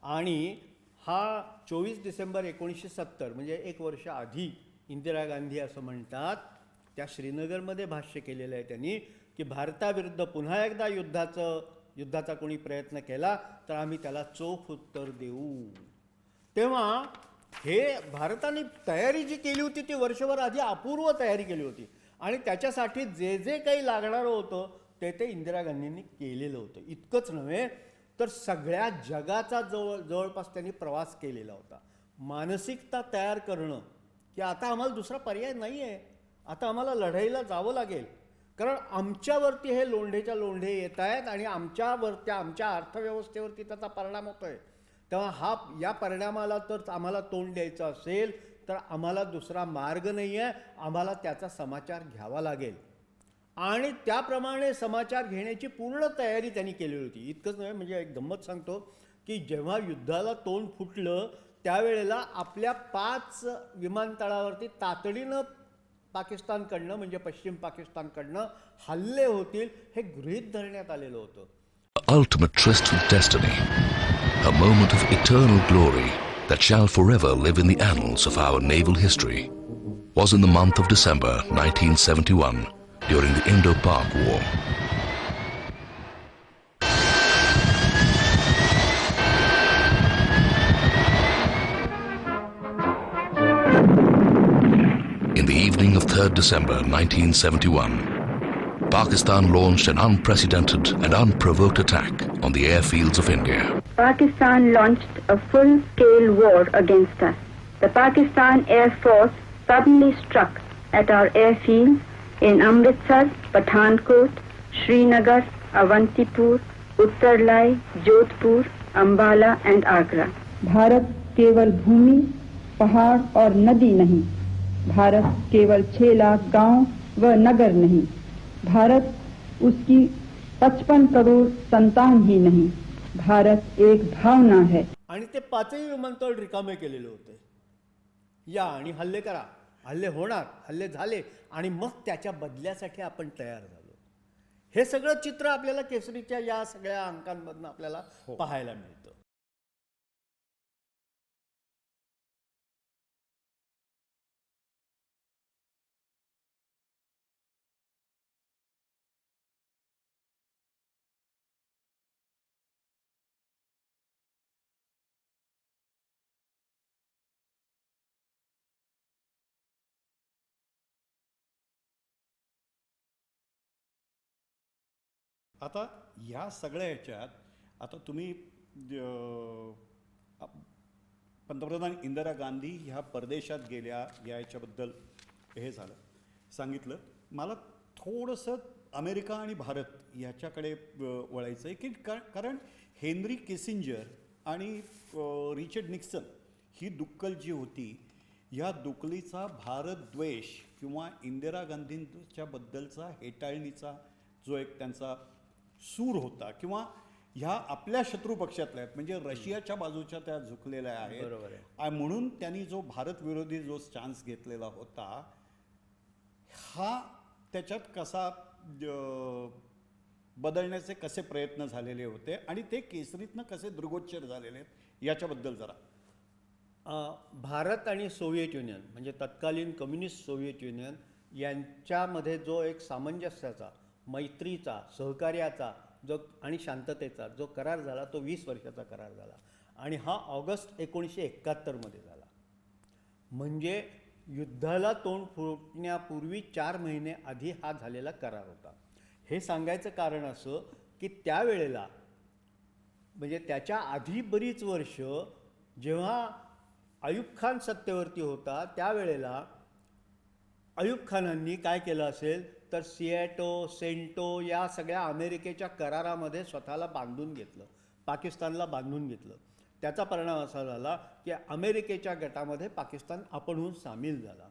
आणि हा 24 डिसेंबर 1970 म्हणजे एक वर्ष आधी इंदिरा गांधी असं म्हणतात, त्या श्रीनगरमध्ये भाष्य केलेलं आहे त्यांनी की भारताविरुद्ध पुन्हा एकदा युद्धाचा कोणी प्रयत्न केला तर आम्ही त्याला चोख उत्तर देऊ. तेव्हा हे भारताने तयारी जी केली होती ती वर्षभर आधी अपूर्व तयारी केली होती आणि त्याच्यासाठी जे जे काही लागणारं होतं ते इंदिरा गांधींनी केलेलं होतं. इतकंच नव्हे तर सगळ्या जगाचा जवळपास त्यांनी प्रवास केलेला होता. मानसिकता तयार करणं की आता आम्हाला दुसरा पर्याय नाही आहे, आता आम्हाला लढाईला जावं लागेल, कारण आमच्यावरती हे लोंढेच्या लोंढे येत आहेत आणि आमच्या अर्थव्यवस्थेवरती त्याचा परिणाम होतो आहे. तेव्हा या परिणामाला तर आम्हाला तोंड द्यायचं असेल तर आम्हाला दुसरा मार्ग नाही आहे, आम्हाला त्याचा समाचार घ्यावा लागेल. आणि त्याप्रमाणे समाचार घेण्याची पूर्ण तयारी त्यांनी केलेली होती. इतकंच नव्हे, म्हणजे एक गंमत सांगतो की जेव्हा युद्धाला तोंड फुटलं त्यावेळेला आपल्या 5 विमानतळावरती तातडीनं पाकिस्तानकडनं म्हणजे पश्चिम पाकिस्तानकडनं हल्ले होतील हे गृहीत धरण्यात आलेलं होतं. Ultimate tryst with destiny, a moment of eternal glory that shall forever live in the annals of our naval history, was in the month of December 1971 during the Indo-Pak War. In the evening of 3rd December 1971, Pakistan launched an unprecedented and unprovoked attack on the airfields of India. Pakistan launched a full-scale war against us. The Pakistan Air Force suddenly struck at our airfields in Amritsar, Pathankot, Srinagar, Avantipur, Uttarlai, Jodhpur, Ambala and Agra. Bharat केवल भूमि, पहाड़ और नदी नहीं, भारत केवल 6 लाख गांव व नगर नहीं, भारत उसकी 55 करोड़ संतान ही नहीं, भारत एक भावना है. आणि ते 5ही विमानतळ रिकामे केलेले होते. या आणि हल्ले करा, हल्ले होणार, हल्ले झाले आणि मग त्याच्या बदल्यासाठी आपण तयार झालो. हे सगळं चित्र आपल्याला केसरीच्या या सगळ्या अंकांमधून आपल्याला पाहायला मिळतं. आता ह्या सगळ्या ह्याच्यात आता तुम्ही पंतप्रधान इंदिरा गांधी ह्या परदेशात गेल्या याच्याबद्दल हे झालं सांगितलं. मला थोडंसं अमेरिका आणि भारत ह्याच्याकडे वळायचं आहे की कारण हेनरी किसिंजर आणि रिचर्ड निक्सन ही दुक्कल जी होती, ह्या दुकलीचा भारतद्वेष किंवा इंदिरा गांधींच्याबद्दलचा हेटाळणीचा जो एक त्यांचा सूर होता किंवा ह्या आपल्या शत्रू पक्षातल्या आहेत म्हणजे रशियाच्या बाजूच्या त्या झुकलेल्या आहेत. बरोबर आहे. आणि म्हणून त्यांनी जो भारत विरोधी जो स्टान्स घेतलेला होता हा त्याच्यात कसा बदलण्याचे कसे प्रयत्न झालेले होते आणि ते केसरीतनं कसे दृगोच्चर झालेले आहेत याच्याबद्दल जरा. भारत आणि सोव्हिएट युनियन म्हणजे तत्कालीन कम्युनिस्ट सोव्हिएट युनियन यांच्यामध्ये जो एक सामंजस्याचा, मैत्रीचा, सहकार्याचा जो आणि शांततेचा जो करार झाला तो 20 वर्षाचा करार झाला आणि हा ऑगस्ट 1971 मध्ये झाला. म्हणजे युद्धाला तोंड फुटण्यापूर्वी 4 महिने आधी हा झालेला करार होता. हे सांगायचं कारण असं की त्यावेळेला म्हणजे त्याच्या आधी बरीच वर्ष जेव्हा अयूब खान सत्तेवरती होता त्यावेळेला अयूब खानांनी काय केलं असेल तर सिएटो, सेंटो या सगळ्या अमेरिकेच्या करारामध्ये स्वतःला बांधून घेतलं, पाकिस्तानला बांधून घेतलं. त्याचा परिणाम असा झाला की अमेरिकेच्या गटामध्ये पाकिस्तान आपणहून सामील झाला.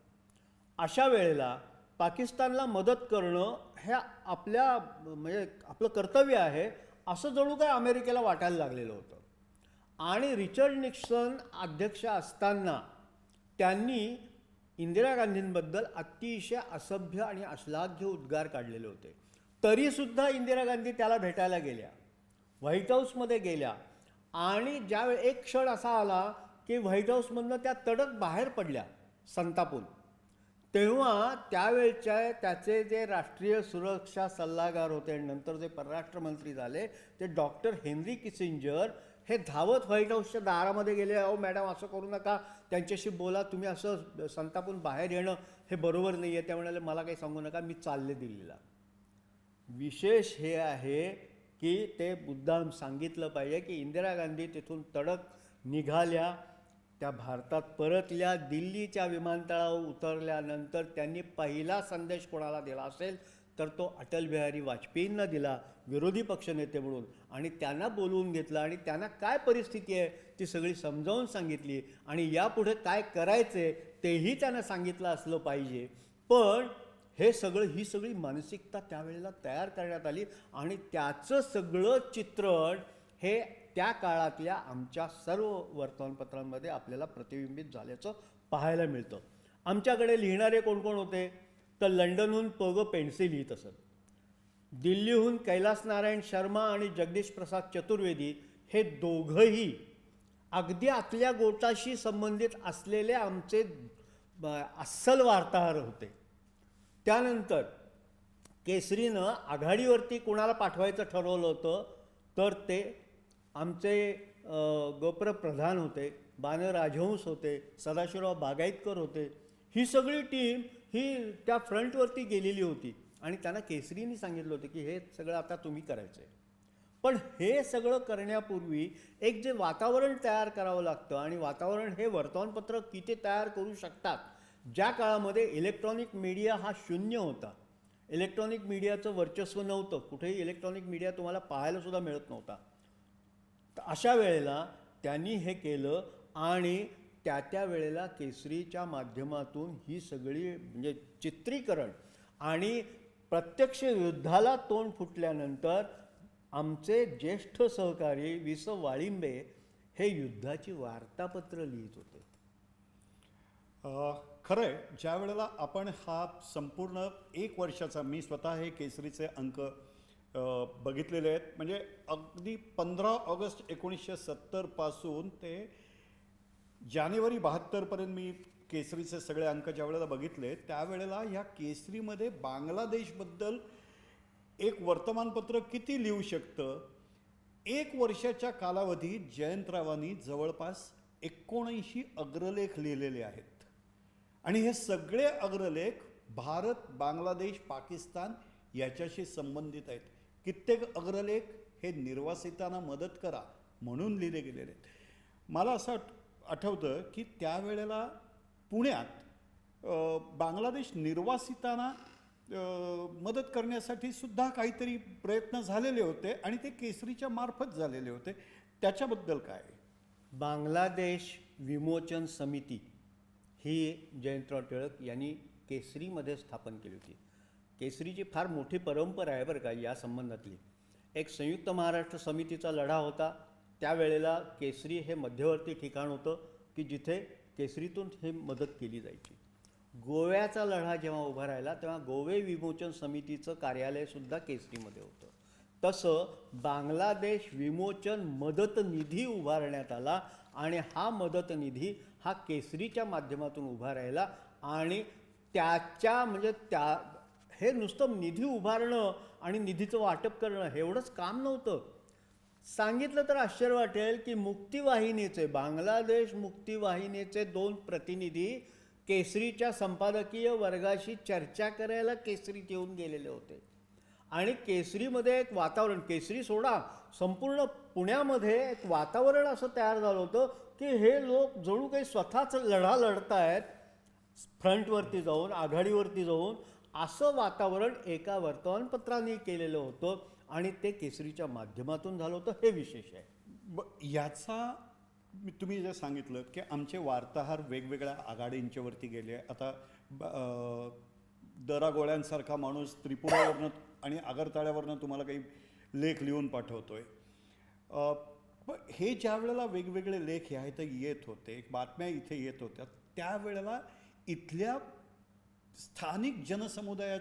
अशा वेळेला पाकिस्तानला मदत करणं हे आपल्या म्हणजे आपलं कर्तव्य आहे असं जणू काय अमेरिकेला वाटायला लागलेलं होतं. आणि रिचर्ड निक्सन अध्यक्ष असताना त्यांनी इंदिरा गांधींबद्दल अतिशय असभ्य आणि अश्लाघ्य उद्गार काढलेले होते. तरीसुद्धा इंदिरा गांधी त्याला भेटायला गेल्या, व्हाईट हाऊसमध्ये गेल्या आणि ज्यावेळी एक क्षण असा आला की व्हाईट हाऊसमधनं त्या तडक बाहेर पडल्या संतापून. तेव्हा त्यावेळच्या त्याचे जे राष्ट्रीय सुरक्षा सल्लागार होते आणि नंतर जे परराष्ट्र मंत्री झाले ते डॉक्टर हेनरी किसिंजर हे धावत व्हाईट हाऊसच्या दारामध्ये गेले. अहो मॅडम असं करू नका, त्यांच्याशी बोला, तुम्ही असं संतापून बाहेर येणं हे बरोबर नाही आहे. त्या म्हणाले मला काही सांगू नका, मी चालले दिल्लीला. विशेष हे आहे की ते मुद्दाम सांगितलं पाहिजे की इंदिरा गांधी तिथून तडक निघाल्या, त्या भारतात परतल्या. दिल्लीच्या विमानतळावर उतरल्यानंतर त्यांनी पहिला संदेश कोणाला दिला असेल तर तो अटल बिहारी वाजपेयींना दिला, विरोधी पक्षनेते म्हणून. आणि त्यांना बोलवून घेतलं आणि त्यांना काय परिस्थिती आहे ती सगळी समजावून सांगितली आणि यापुढे काय करायचे तेही त्यांना सांगितलं असलं पाहिजे. पण हे सगळं ही सगळी मानसिकता त्यावेळेला तयार करण्यात आली आणि त्याचं सगळं चित्रण हे त्या काळातल्या आमच्या सर्व वर्तमानपत्रांमध्ये आपल्याला प्रतिबिंबित झाल्याचं पाहायला मिळतं. आमच्याकडे लिहिणारे कोण कोण होते, तर लंडनहून प. ग. पेंडसे लिहित असत, दिल्लीहून कैलास नारायण शर्मा आणि जगदीश प्रसाद चतुर्वेदी हे दोघंही अगदी आतल्या गोटाशी संबंधित असलेले आमचे अस्सल वार्ताहर होते. त्यानंतर केसरीनं आघाडीवरती कोणाला पाठवायचं ठरवलं होतं, तर ते आमचे गोप्र प्रधान होते, बानं राजहंस होते, सदाशिवराव बागायतकर होते. ही सगळी टीम ही त्या फ्रंटवरती गेलेली होती आणि त्यांना केसरीने सांगितलं होतं की हे सगळं आता तुम्ही करायचं आहे. पण हे सगळं करण्यापूर्वी एक जे वातावरण तयार करावं लागतं, आणि वातावरण हे वर्तमानपत्र किती तयार करू शकतात. ज्या काळामध्ये इलेक्ट्रॉनिक मीडिया हा शून्य होता, इलेक्ट्रॉनिक मीडियाचं वर्चस्व नव्हतं, कुठेही इलेक्ट्रॉनिक मीडिया तुम्हाला पाहायलासुद्धा मिळत नव्हता. तर अशा वेळेला त्यांनी हे केलं आणि त्या वेळेला केसरीच्या माध्यमातून ही सगळी म्हणजे चित्रीकरण आणि प्रत्यक्ष युद्धाला तोंड फुटल्यानंतर आमचे ज्येष्ठ सहकारी वि. स. वाळिंबे हे युद्धाची वार्तापत्र लिहित होते. खरं आहे, ज्या वेळेला आपण हा संपूर्ण एक वर्षाचा, मी स्वतः हे केसरीचे अंक बघितलेले आहेत, म्हणजे अगदी 15 ऑगस्ट 1970 पासून ते जानेवारी 72पर्यंत मी केसरीचे सगळे अंक ज्या वेळेला बघितले, त्यावेळेला ह्या केसरीमध्ये बांगलादेशबद्दल एक वर्तमानपत्र किती लिहू शकतं. एक वर्षाच्या कालावधीत जयंतरावांनी जवळपास 79 अग्रलेख लिहिलेले आहेत आणि हे सगळे अग्रलेख भारत, बांगलादेश, पाकिस्तान याच्याशी संबंधित आहेत. कित्येक अग्रलेख हे निर्वासितांना मदत करा म्हणून लिहिले गेलेले आहेत. मला असं आठवतं की त्यावेळेला पुण्यात बांगलादेश निर्वासितांना मदत करण्यासाठी सुद्धा काहीतरी प्रयत्न झालेले होते आणि ते केसरीच्या मार्फत झालेले होते. त्याच्याबद्दल काय? बांगलादेश विमोचन समिती ही जयंतराव टिळक यांनी केसरीमध्ये स्थापन केली होती. केसरीची फार मोठी परंपरा आहे बरं का या संबंधातली. एक संयुक्त महाराष्ट्र समितीचा लढा होता. त्यावेळेला केसरी हे मध्यवर्ती ठिकाण होतं की जिथे केसरीतून हे मदत केली जायची. गोव्याचा लढा जेव्हा उभा राहिला तेव्हा गोवे विमोचन समितीचं कार्यालयसुद्धा केसरीमध्ये होतं. तसं बांगलादेश विमोचन मदत निधी उभारण्यात आला आणि हा मदत निधी हा केसरीच्या माध्यमातून उभा राहिला आणि त्याच्या म्हणजे हे नुसतं निधी उभारणं आणि निधीचं वाटप करणं हे एवढंच काम नव्हतं. सांगितलं तर आश्चर्य वाटेल की मुक्तिवाहिनीचे, बांगलादेश मुक्तिवाहिनीचे 2 प्रतिनिधी केसरीच्या संपादकीय वर्गाशी चर्चा करायला केसरीत येऊन गेलेले होते आणि केसरीमध्ये एक वातावरण, केसरी सोडा संपूर्ण पुण्यामध्ये एक वातावरण असं तयार झालं होतं की हे लोक जणू काही स्वतःच लढा लढतायत, फ्रंटवरती जाऊन, आघाडीवरती जाऊन, असं वातावरण एका वर्तमानपत्राने केलेलं होतं आणि ते केसरीच्या माध्यमातून झालं होतं. हे विशेष आहे. याचा तुम्ही जे सांगितलं की आमचे वार्ताहर वेगवेगळ्या आघाडींच्यावरती गेले. आता दरागोळ्यांसारखा माणूस त्रिपुरावरनं आणि आगरताळ्यावरनं तुम्हाला काही लेख लिहून पाठवतोय. हे ज्या वेळेला वेगवेगळे लेख ह्या इथं येत होते, बातम्या इथे येत होत्या, त्यावेळेला इथल्या स्थानिक जनसमुदायात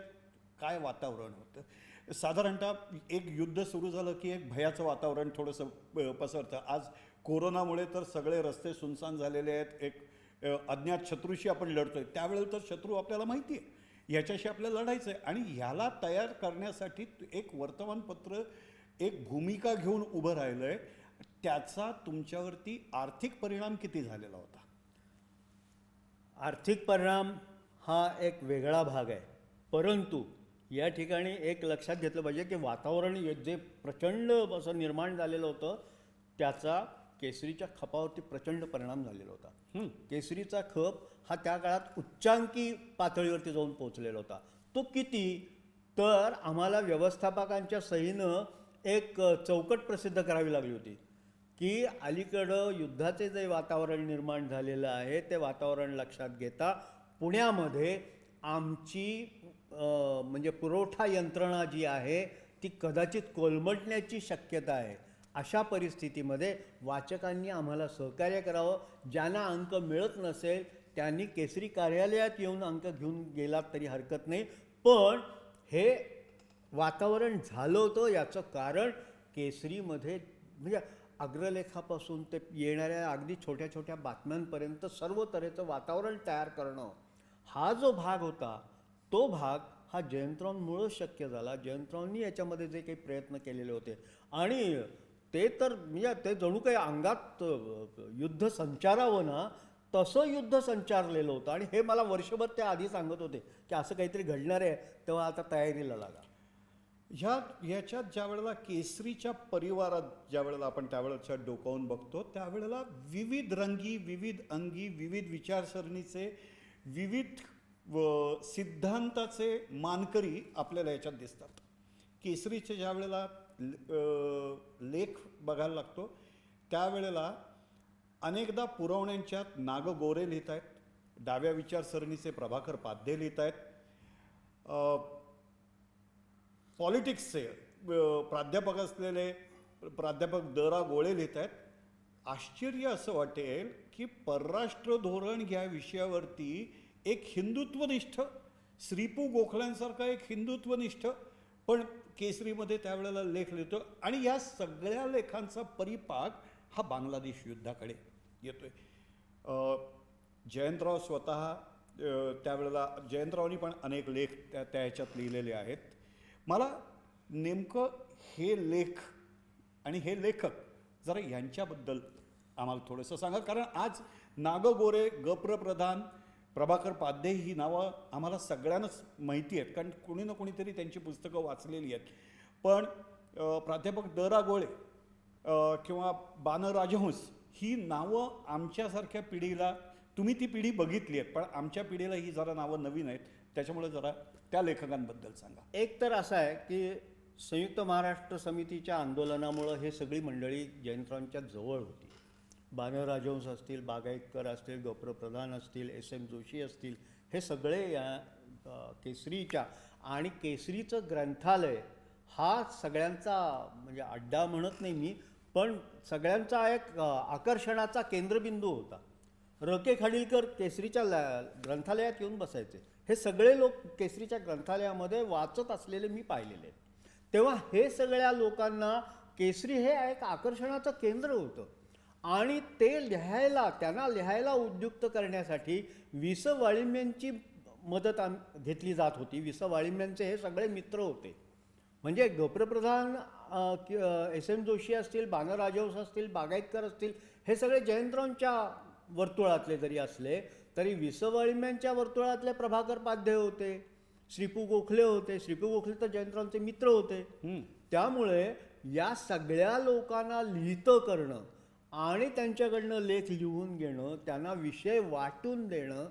काय वातावरण होतं? साधारणतः एक युद्ध सुरू झालं की एक भयाचं वातावरण थोडंसं पसरतं. आज कोरोनामुळे तर सगळे रस्ते सुनसान झालेले आहेत. एक अज्ञात शत्रूशी आपण लढतोय. त्यावेळेला तर शत्रू आपल्याला माहिती आहे, ह्याच्याशी आपल्याला लढायचं आहे आणि ह्याला तयार करण्यासाठी एक वर्तमानपत्र एक भूमिका घेऊन उभं राहिलं आहे. त्याचा तुमच्यावरती आर्थिक परिणाम किती झालेला होता? आर्थिक परिणाम हा एक वेगळा भाग आहे, परंतु या ठिकाणी एक लक्षात घेतलं पाहिजे की वातावरण जे प्रचंड असं निर्माण झालेलं होतं त्याचा केसरीच्या खपावरती प्रचंड परिणाम झालेला होता. केसरीचा खप हा त्या काळात उच्चांकी पातळीवरती जाऊन पोहोचलेला होता. तो किती? तर आम्हाला व्यवस्थापकांच्या सहीनं एक चौकट प्रसिद्ध करावी लागली होती की अलीकडं युद्धाचे जे वातावरण निर्माण झालेलं आहे ते वातावरण लक्षात घेता पुण्यामध्ये आमची म्हणजे पुरवठा यंत्रणा जी आहे ती कदाचित कोलमडण्याची शक्यता आहे अशा परिस्थितीमध्ये वाचकांनी आम्हाला सहकार्य करावं. ज्यांना अंक मिळत नसेल त्यांनी केसरी कार्यालयात येऊन अंक घेऊन गेलात तरी हरकत नाही. पण हे वातावरण झालं होतं याचं कारण केसरीमध्ये म्हणजे अग्रलेखापासून ते येणाऱ्या अगदी छोट्या छोट्या बातम्यांपर्यंत सर्व तऱ्हेचं वातावरण तयार करणं हा जो भाग होता तो भाग हा जयंतरावांमुळं शक्य झाला. जयंतरावांनी याच्यामध्ये जे काही प्रयत्न केलेले होते आणि ते तर म्हणजे ते जणू काही अंगात युद्ध संचारावं ना तसं युद्ध संचारलेलं होतं. आणि हे मला वर्षभर ते आधी सांगत होते की असं काहीतरी घडणार आहे तेव्हा आता तयारीला लागा. ह्याच्यात ज्या वेळेला केसरीच्या परिवारात ज्या वेळेला आपण त्यावेळेच्या डोकावून बघतो त्यावेळेला विविध रंगी, विविध अंगी, विविध विचारसरणीचे, विविध सिद्धांताचे मानकरी आपल्याला याच्यात दिसतात. केसरीचे ज्या वेळेला लेख बघायला लागतो त्यावेळेला अनेकदा पुरवण्यांच्यात नाग गोरे लिहित आहेत, डाव्या विचारसरणीचे प्रभाकर पाध्ये लिहित आहेत, पॉलिटिक्सचे प्राध्यापक असलेले प्राध्यापक द.रा. गोळे लिहित आहेत. आश्चर्य असं वाटेल की परराष्ट्र धोरण या विषयावरती एक हिंदुत्वनिष्ठ श्रीपू गोखल्यांसारखा एक हिंदुत्वनिष्ठ पण केसरीमध्ये त्यावेळेला लेख लिहितो. आणि या सगळ्या लेखांचा परिपाक हा बांगलादेश युद्धाकडे येतोय. जयंतराव स्वतः त्यावेळेला जयंतरावांनी पण अनेक लेख त्या ह्याच्यात लिहिलेले आहेत. मला नेमकं हे लेख आणि हे लेखक जरा यांच्याबद्दल आम्हाला थोडंसं सांगा. कारण आज नाग गोरे, ग.प्र. प्रधान, प्रभाकर पाध्ये ही नावं आम्हाला सगळ्यांनाच माहिती आहेत कारण कोणी ना कोणीतरी त्यांची पुस्तकं वाचलेली आहेत. पण प्राध्यापक द.रा. गोळे किंवा बान राजहंस ही नावं आमच्यासारख्या पिढीला, तुम्ही ती पिढी बघितली आहेत पण आमच्या पिढीला ही जरा नावं नवीन आहेत. त्याच्यामुळे जरा त्या लेखकांबद्दल सांगा. एक तर असं आहे की संयुक्त महाराष्ट्र समितीच्या आंदोलनामुळं हे सगळी मंडळी जयंतरावांच्या जवळ होती. बान राजहंस असतील, बागायतकर असतील, ग.प्र. प्रधान असतील, S.M. जोशी असतील, हे सगळे या केसरीच्या आणि केसरीचं ग्रंथालय हा सगळ्यांचा म्हणजे अड्डा म्हणत नाही मी पण सगळ्यांचा एक आकर्षणाचा केंद्रबिंदू होता. र.के. खाडीलकर केसरीच्या ग्रंथालयात येऊन बसायचे. हे सगळे लोक केसरीच्या ग्रंथालयामध्ये वाचत असलेले मी पाहिलेले आहेत. तेव्हा हे सगळ्या लोकांना केसरी हे एक आकर्षणाचं केंद्र होतं. आणि ते त्यांना लिहायला उद्युक्त करण्यासाठी वि स वाळिंब्यांची मदत घेतली जात होती. वि स वाळिंब्यांचे हे सगळे मित्र होते. म्हणजे ग.प्र. प्रधान, S.M. जोशी असतील, बान राजहंस असतील, बागायतकर असतील, हे सगळे जयंतरावांच्या वर्तुळातले जरी असले तरी वि स वाळिंब्यांच्या वर्तुळातले प्रभाकर पाध्ये होते, श्रीपू गोखले होते. श्रीपू गोखले तर जयंतरावांचे मित्र होते. त्यामुळे या सगळ्या लोकांना लिहितं करणं आणि त्यांच्याकडनं लेख लिहून घेणं, त्यांना विषय वाटून देणं,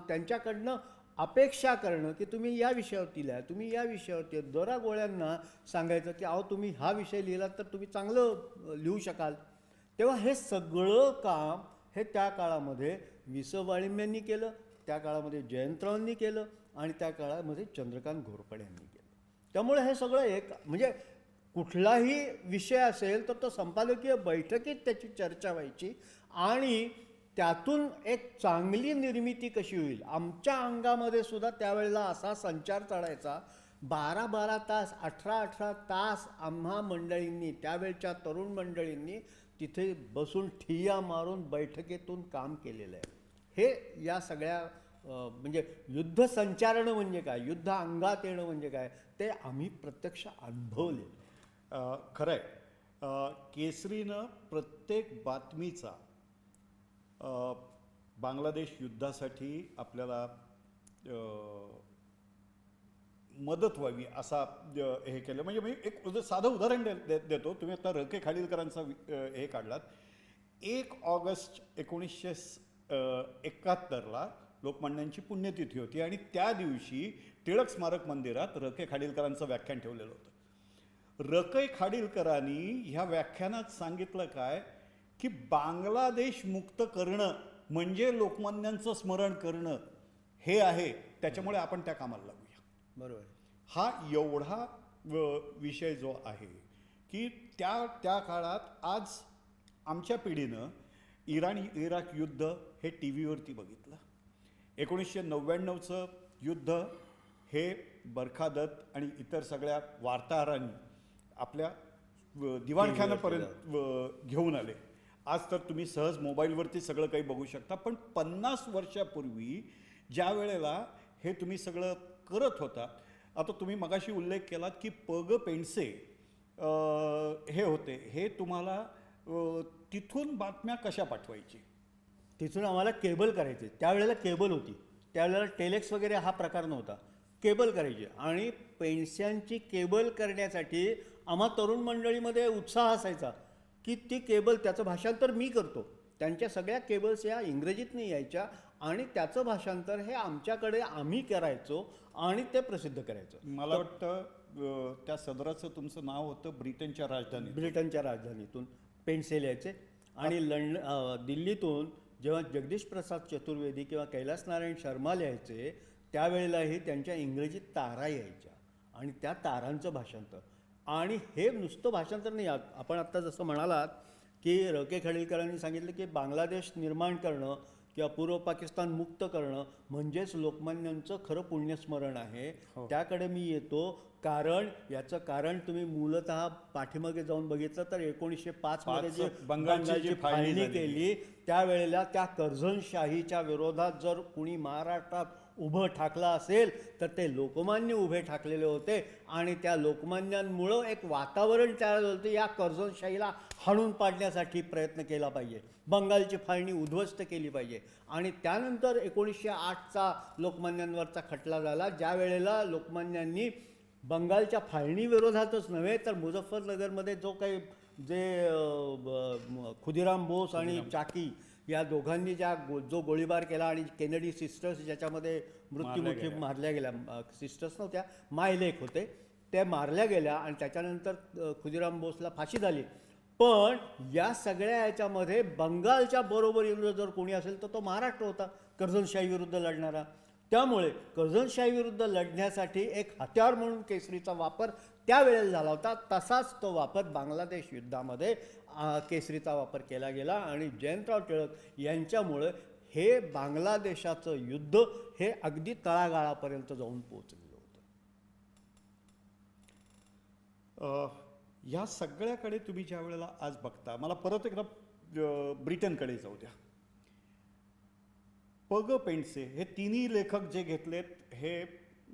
त्यांच्याकडनं अपेक्षा करणं की तुम्ही या विषयावरती लिहा, तुम्ही या विषयावरती. द.रा. गोळ्यांना सांगायचं की अहो तुम्ही हा विषय लिहिलात तर तुम्ही चांगलं लिहू शकाल. तेव्हा हे सगळं काम हे त्या काळामध्ये वि स वाळिंब्यांनी केलं, त्या काळामध्ये जयंतरावांनी केलं आणि त्या काळामध्ये चंद्रकांत घोरपडे यांनी केलं. त्यामुळे हे सगळं एक म्हणजे कुठलाही विषय असेल तर तो संपादकीय बैठकीत त्याची चर्चा व्हायची आणि त्यातून एक चांगली निर्मिती कशी होईल. आमच्या अंगामध्ये सुद्धा त्यावेळेला असा संचार चढायचा. 12-12 तास, 18-18 तास आम्हा मंडळींनी, त्यावेळच्या तरुण मंडळींनी तिथे बसून ठिय्या मारून बैठकीतून काम केलेलं आहे. हे या सगळ्या म्हणजे युद्ध संचारणं म्हणजे काय, युद्ध अंगात येणं म्हणजे काय, ते आम्ही प्रत्यक्ष अनुभवले. खरं आहे. केसरीनं प्रत्येक बातमीचा बांगलादेश युद्धासाठी आपल्याला मदत व्हावी असा हे केलं. म्हणजे मी एक साधं उदाहरण देतो. तुम्ही आता र.के. खाडीलकरांचा हे काढलात. 1 ऑगस्ट 1971 लोकमान्यांची पुण्यतिथी होती आणि त्या दिवशी टिळक स्मारक मंदिरात र.के. खाडीलकरांचं व्याख्यान ठेवलेलं होतं. र.के. खाडीलकरांनी ह्या व्याख्यानात सांगितलं काय की बांगलादेश मुक्त करणं म्हणजे लोकमान्यांचं स्मरण करणं हे आहे, त्याच्यामुळे आपण त्या कामाला लागूया. बरोबर. हा एवढा विषय जो आहे की त्या काळात आज आमच्या पिढीनं इराक युद्ध हे टी व्हीवरती बघितलं. 1999चं युद्ध हे बरखादत आणि इतर सगळ्या वार्ताहरांनी आपल्या दिवाणखान्यापर्यंत घेऊन आले. आज तर तुम्ही सहज मोबाईलवरती सगळं काही बघू शकता. पण 50 वर्षापूर्वी ज्या वेळेला हे तुम्ही सगळं करत होता, आता तुम्ही मगाशी उल्लेख केलात की पग पेंडसे हे होते, हे तुम्हाला तिथून बातम्या कशा पाठवायची? तिथून आम्हाला केबल करायचे. त्यावेळेला केबल होती, त्यावेळेला टेलेक्स वगैरे हा प्रकार नव्हता. केबल करायची आणि पेन्शनची केबल करण्यासाठी आम्हा तरुण मंडळीमध्ये उत्साह असायचा की ती केबल, त्याचं भाषांतर मी करतो. त्यांच्या सगळ्या केबल्स या इंग्रजीतनं यायच्या आणि त्याचं भाषांतर हे आमच्याकडे आम्ही करायचो आणि ते प्रसिद्ध करायचं. मला वाटतं त्या सदराचं तुमचं नाव होतं ब्रिटनच्या राजधानीतून पेन्सिल यायचे. आणि दिल्लीतून जेव्हा जगदीश प्रसाद चतुर्वेदी किंवा कैलास नारायण शर्मा लिहायचे त्यावेळेलाही त्यांच्या इंग्रजीत तारा यायच्या आणि त्या तारांचं भाषांतर. आणि हे नुसतं भाषांतर नाही, आपण आत्ता जसं म्हणालात की र.के. खाडीलकरांनी सांगितलं की बांगलादेश निर्माण करणं किंवा पूर्व पाकिस्तान मुक्त करणं म्हणजेच लोकमान्यांचं खरं पुण्यस्मरण आहे. त्याकडे मी येतो. याचं कारण तुम्ही मूलतः पाठीमागे जाऊन बघितलं तर 1905 मध्ये जी बंगालची फाळणी केली त्यावेळेला त्या कर्झनशाहीच्या विरोधात जर कुणी महाराष्ट्रात उभं ठाकलं असेल तर ते लोकमान्य उभे ठाकलेले होते आणि त्या लोकमान्यांमुळं एक वातावरण तयार झालं होतं. या कर्झनशाहीला हाणून पाडण्यासाठी प्रयत्न केला पाहिजे, बंगालची फाळणी उद्ध्वस्त केली पाहिजे. आणि त्यानंतर 1908चा लोकमान्यांवरचा खटला झाला, ज्या वेळेला लोकमान्यांनी बंगालच्या फाळणी विरोधातच नव्हे तर मुझफ्फरनगरमध्ये खुदिराम बोस आणि चाकी या दोघांनी जो गोळीबार केला आणि केनेडी सिस्टर्स ज्याच्यामध्ये मृत्युमुखी मारल्या गेल्या, सिस्टर्स नव्हत्या, मायलेक होते, त्या मारल्या गेल्या आणि त्याच्यानंतर खुदिराम बोसला फाशी झाली. पण या सगळ्या याच्यामध्ये बंगालच्या बरोबरीनं जर कोणी असेल तर तो महाराष्ट्र होता कर्झनशाही विरुद्ध लढणारा. त्यामुळे कर्झनशाही विरुद्ध लढण्यासाठी एक हत्यार म्हणून केसरीचा वापर त्यावेळेला झाला होता. तसाच तो वापर बांगलादेश युद्धामध्ये केसरीचा वापर केला गेला आणि जयंतराव टिळक यांच्यामुळे हे बांगलादेशाचं युद्ध हे अगदी तळागाळापर्यंत जाऊन पोहोचलेलं होतं. ह्या सगळ्याकडे तुम्ही ज्या वेळेला आज बघता, मला परत एकदा ब्रिटनकडे जाऊ द्या. पग पेंडसे हे तिन्ही लेखक जे घेतलेत हे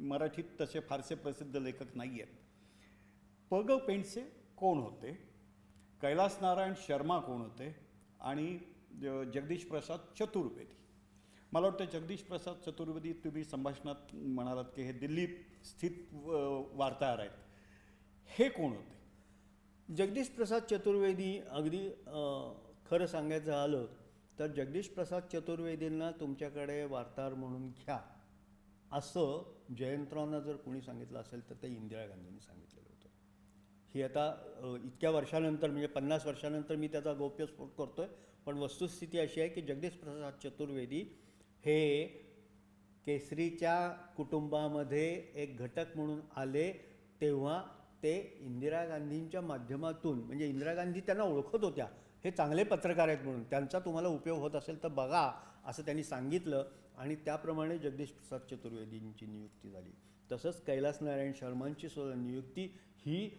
मराठीत तसे फारसे प्रसिद्ध लेखक नाही आहेत. पग पेंडसे कोण होते, कैलास नारायण शर्मा कोण होते आणि जगदीश प्रसाद चतुर्वेदी. मला वाटतं जगदीश प्रसाद चतुर्वेदी तुम्ही संभाषणात म्हणालात की हे दिल्ली स्थित वार्ताहर आहेत, हे कोण होते? जगदीश प्रसाद चतुर्वेदी अगदी खरं सांगायचं झालं तर जगदीश प्रसाद चतुर्वेदींना तुमच्याकडे वार्ताहर म्हणून घ्या असं जयंतरावांना जर कोणी सांगितलं असेल तर ते इंदिरा गांधींनी सांगितलेलं होतं. ही आता इतक्या वर्षानंतर म्हणजे 50 वर्षानंतर मी त्याचा गौप्यस्फोट करतो आहे, पण वस्तुस्थिती अशी आहे की जगदीश प्रसाद चतुर्वेदी हे केसरीच्या कुटुंबामध्ये एक घटक म्हणून आले तेव्हा ते इंदिरा गांधींच्या माध्यमातून, म्हणजे इंदिरा गांधी त्यांना ओळखत होत्या, हे चांगले पत्रकार आहेत म्हणून त्यांचा तुम्हाला उपयोग होत असेल तर बघा असं त्यांनी सांगितलं आणि त्याप्रमाणे जगदीश प्रसाद चतुर्वेदींची नियुक्ती झाली. तसंच कैलास नारायण शर्मांची सुद्धा नियुक्ती ही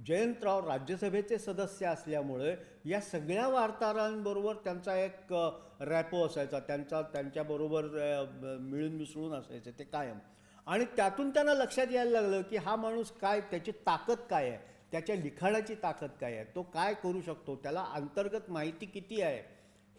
जयंतराव राज्यसभेचे सदस्य असल्यामुळे या सगळ्या वार्ताहरांबरोबर त्यांचा एक रॅपो असायचा, त्यांच्याबरोबर मिळून मिसळून असायचे ते कायम. आणि त्यातून त्यांना लक्षात यायला लागलं की हा माणूस काय, त्याची ताकद काय आहे, त्याच्या लिखाणाची ताकद काय आहे, तो काय करू शकतो, त्याला अंतर्गत माहिती किती आहे,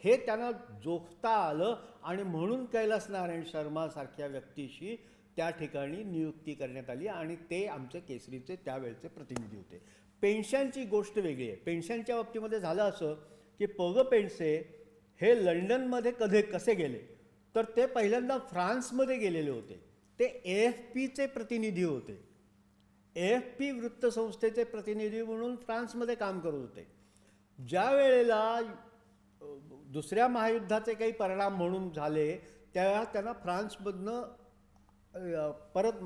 हे त्यांना जोखता आलं आणि म्हणून कैलास नारायण शर्मासारख्या व्यक्तीशी त्या ठिकाणी नियुक्ती करण्यात आली आणि ते आमचे केसरीचे त्यावेळचे प्रतिनिधी होते. पेन्शनची गोष्ट वेगळी आहे. पेन्शनच्या बाबतीमध्ये झालं असं की पग पेंडसे हे लंडनमध्ये कसे गेले तर ते पहिल्यांदा फ्रान्समध्ये गेलेले होते. ते AFPचे प्रतिनिधी होते. AFP वृत्तसंस्थेचे प्रतिनिधी म्हणून फ्रान्समध्ये काम करत होते. ज्या वेळेला दुसऱ्या महायुद्धाचे काही परिणाम म्हणून झाले तेव्हा त्यांना फ्रान्समधनं परत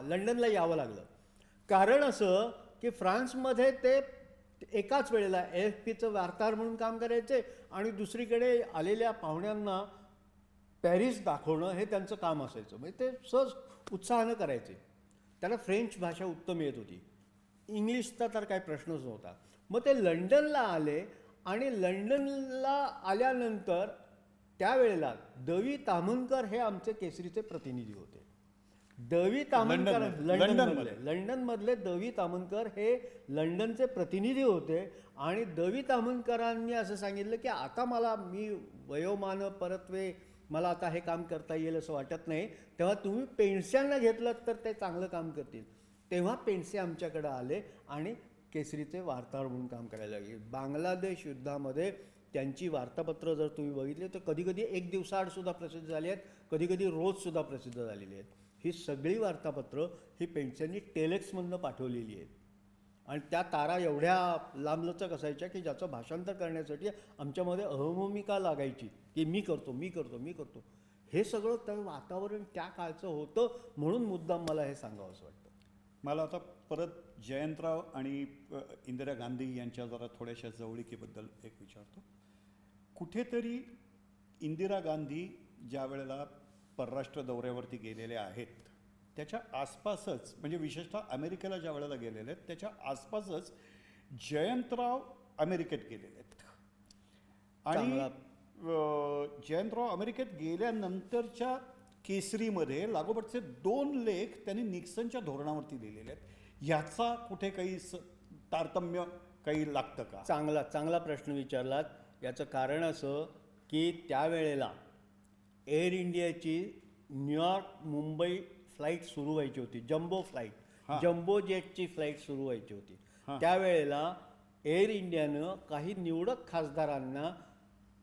लंडनला यावं लागलं. कारण असं की फ्रान्समध्ये ते एकाच वेळेला AFPचं वार्ताहर म्हणून काम करायचे आणि दुसरीकडे आलेल्या पाहुण्यांना पॅरिस दाखवणं हे त्यांचं काम असायचं. म्हणजे ते सहज उत्साहानं करायचे. त्याला फ्रेंच भाषा उत्तम येत होती, इंग्लिशचा तर काही प्रश्नच नव्हता. मग ते लंडनला आले आणि लंडनला आल्यानंतर त्यावेळेला द.वी. ताम्हनकर हे आमचे केसरीचे प्रतिनिधी होते. द.वी. ताम्हनकर लंडनमधले द.वी. ताम्हनकर हे लंडनचे प्रतिनिधी होते आणि द.वी. ताम्हनकरांनी असं सांगितलं की आता मी वयोमान परतवे, मला आता हे काम करता येईल असं वाटत नाही, तेव्हा तुम्ही पेंडस्यांना घेतलं तर ते चांगलं काम करतील. तेव्हा पेंडसे आमच्याकडे आले आणि केसरीचे वार्ताहर म्हणून काम करायला लागले. बांगलादेश युद्धामध्ये त्यांची वार्तापत्र जर तुम्ही बघितली तर कधीकधी एक दिवसाआडसुद्धा प्रसिद्ध झाली आहेत, कधीकधी रोजसुद्धा प्रसिद्ध झालेली आहेत. ही सगळी वार्तापत्रं ही पेंडसेंनी टेलेक्समधनं पाठवलेली आहेत आणि त्या तारा एवढ्या लांबलचक असायच्या की ज्याचं भाषांतर करण्यासाठी आमच्यामध्ये अहमभूमिका लागायची की मी करतो. हे सगळं त्या वातावरण त्या काळचं होतं म्हणून मुद्दाम मला हे सांगावं असं वाटतं. मला आता परत जयंतराव आणि इंदिरा गांधी यांच्या जरा थोड्याशा जवळीकीबद्दल एक विचारतो. कुठेतरी इंदिरा गांधी ज्या वेळेला परराष्ट्र दौऱ्यावरती गेलेले आहेत त्याच्या आसपासच, म्हणजे विशेषतः अमेरिकेला ज्या वेळेला गेलेले आहेत त्याच्या आसपासच जयंतराव अमेरिकेत गेलेले आहेत आणि जयंतराव अमेरिकेत गेल्यानंतरच्या केसरीमध्ये लागोपाठचे 2 लेख त्यांनी निक्सनच्या धोरणावरती लिहिलेले आहेत. ह्याचा कुठे काही तारतम्य काही लागतं का? चांगला प्रश्न विचारलात. याचं कारण असं की त्यावेळेला एअर इंडियाची न्यूयॉर्क मुंबई फ्लाईट सुरू व्हायची होती, जम्बो जेटची फ्लाईट सुरू व्हायची होती. त्यावेळेला एअर इंडियानं काही निवडक खासदारांना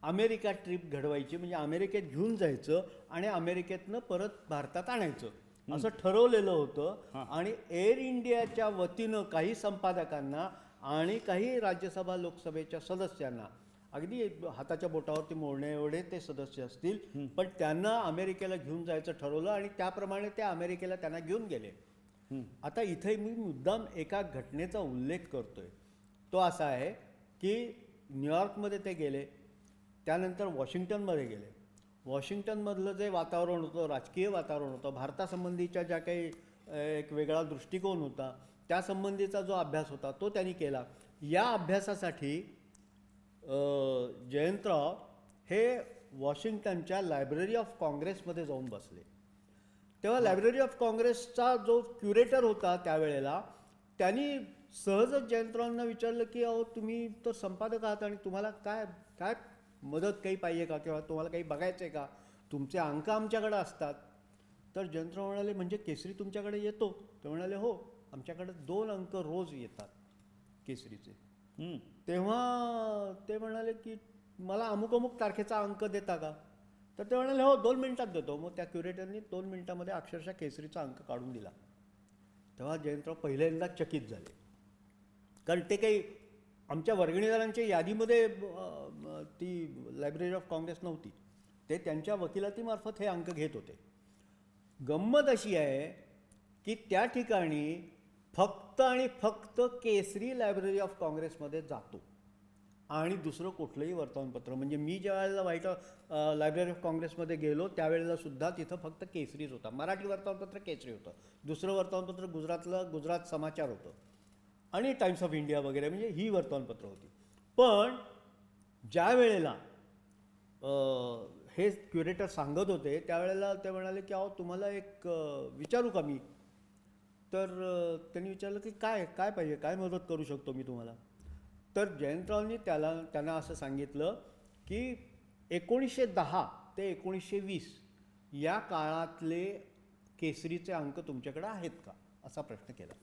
अमेरिका ट्रिप घडवायची, म्हणजे अमेरिकेत घेऊन जायचं आणि अमेरिकेतनं परत भारतात आणायचं असं ठरवलेलं होतं. आणि एअर इंडियाच्या वतीनं काही संपादकांना आणि काही राज्यसभा लोकसभेच्या सदस्यांना, अगदी हाताच्या बोटावरती मोडणे एवढे ते सदस्य असतील, पण त्यांना अमेरिकेला घेऊन जायचं ठरवलं आणि त्याप्रमाणे ते अमेरिकेला त्यांना घेऊन गेले. आता इथे मी मुद्दाम एका घटनेचा उल्लेख करतोय. तो असा आहे की न्यूयॉर्कमध्ये ते गेले, त्यानंतर वॉशिंग्टनमध्ये गेले. वॉशिंग्टनमधलं जे वातावरण होतं, राजकीय वातावरण होतं, भारतासंबंधीच्या ज्या काही एक वेगळा दृष्टिकोन होता त्यासंबंधीचा जो अभ्यास होता तो त्यांनी केला. या अभ्यासासाठी जयंतराव हे वॉशिंग्टनच्या लायब्ररी ऑफ काँग्रेसमध्ये जाऊन बसले. तेव्हा लायब्ररी ऑफ काँग्रेसचा जो क्युरेटर होता त्यावेळेला त्यांनी सहजच जयंतरावांना विचारलं की अहो तुम्ही तर संपादक आहात आणि तुम्हाला काय मदत काही पाहिजे का, किंवा तुम्हाला काही बघायचं आहे का, तुमचे अंक आमच्याकडे असतात. तर जयंतराव म्हणाले म्हणजे केसरी तुमच्याकडे येतो? ते म्हणाले हो, आमच्याकडे 2 अंक रोज येतात केसरीचे. तेव्हा ते म्हणाले की मला अमुक तारखेचा अंक देता का? तर ते म्हणाले हो 2 मिनिटात देतो. मग त्या क्युरेटरनी 2 मिनिटामध्ये अक्षरशः केसरीचा अंक काढून दिला. तेव्हा जयंतराव पहिल्यांदा चकित झाले, कारण ते काही आमच्या वर्गणीदारांच्या यादीमध्ये ती लायब्ररी ऑफ काँग्रेस नव्हती. ते त्यांच्या वकिलातीमार्फत हे अंक घेत होते. गंमत अशी आहे की त्या ठिकाणी फक्त आणि फक्त केसरी लायब्ररी ऑफ काँग्रेसमध्ये जातो आणि दुसरं कुठलंही वर्तमानपत्र, म्हणजे मी ज्या वेळेला लायब्ररी ऑफ काँग्रेसमध्ये गेलो त्यावेळेला सुद्धा तिथं फक्त केसरीच होता. मराठी वर्तमानपत्र केसरी होतं, दुसरं वर्तमानपत्र गुजरात समाचार होतं आणि टाइम्स ऑफ इंडिया वगैरे, म्हणजे ही वर्तमानपत्र होती. पण ज्या वेळेला हे क्युरेटर सांगत होते त्यावेळेला ते म्हणाले की अहो तुम्हाला एक विचारू का मी? तर त्यांनी विचारलं की काय पाहिजे, काय मदत करू शकतो मी तुम्हाला? तर जयंतरावांनी त्यांना असं सांगितलं की 1910 ते 1920 या काळातले केसरीचे अंक तुमच्याकडे आहेत का, असा प्रश्न केला.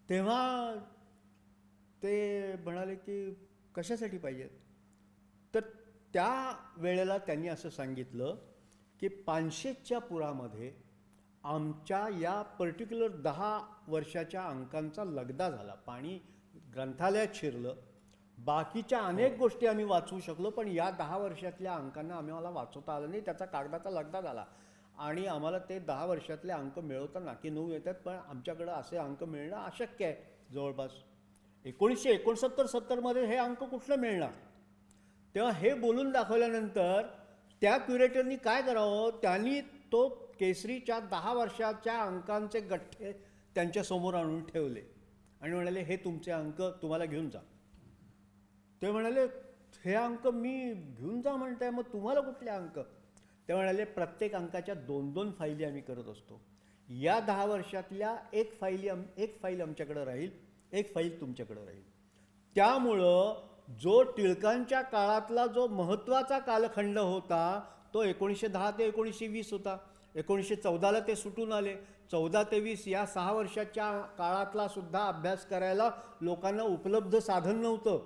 तेव्हा ते म्हणाले की कशासाठी पाहिजेत? तर त्या वेळेला त्यांनी असं सांगितलं की 500च्या पुरामध्ये आमच्या या पर्टिक्युलर 10 वर्षाच्या अंकांचा लगदा झाला. पाणी ग्रंथालयात शिरलं, बाकीच्या अनेक गोष्टी आम्ही वाचवू शकलो, पण या 10 वर्षातल्या अंकांना आम्हाला वाचवता आलं नाही. त्याचा कागदाचा लगदा झाला आणि आम्हाला ते 10 वर्षातले अंक मिळवता नाकी नऊ येतात, पण आमच्याकडं असे अंक मिळणं अशक्य आहे जवळपास. 1969-70 हे अंक कुठलं मिळणार. तेव्हा हे बोलून दाखवल्यानंतर त्या क्युरेटरनी काय करावं, त्यांनी तो केसरीच्या 10 वर्षाच्या अंकांचे गठ्ठे त्यांच्यासमोर आणून ठेवले आणि म्हणाले हे तुमचे अंक तुम्हाला घेऊन जा. ते म्हणाले हे अंक मी घेऊन जा म्हणताय, मग तुम्हाला कुठले अंक. ते म्हणाले प्रत्येक अंकाच्या 2-2 फाईली आम्ही करत असतो. या 10 वर्षातल्या एक फाईल आमच्याकडे राहील, एक फाईल तुमच्याकडे राहील. त्यामुळं जो टिळकांच्या काळातला जो महत्त्वाचा कालखंड होता तो 1910 ते 1920 होता. 1914ला ते सुटून आले. 14 ते 20 या 6 वर्षाच्या काळातला सुद्धा अभ्यास करायला लोकांना उपलब्ध साधन नव्हतं.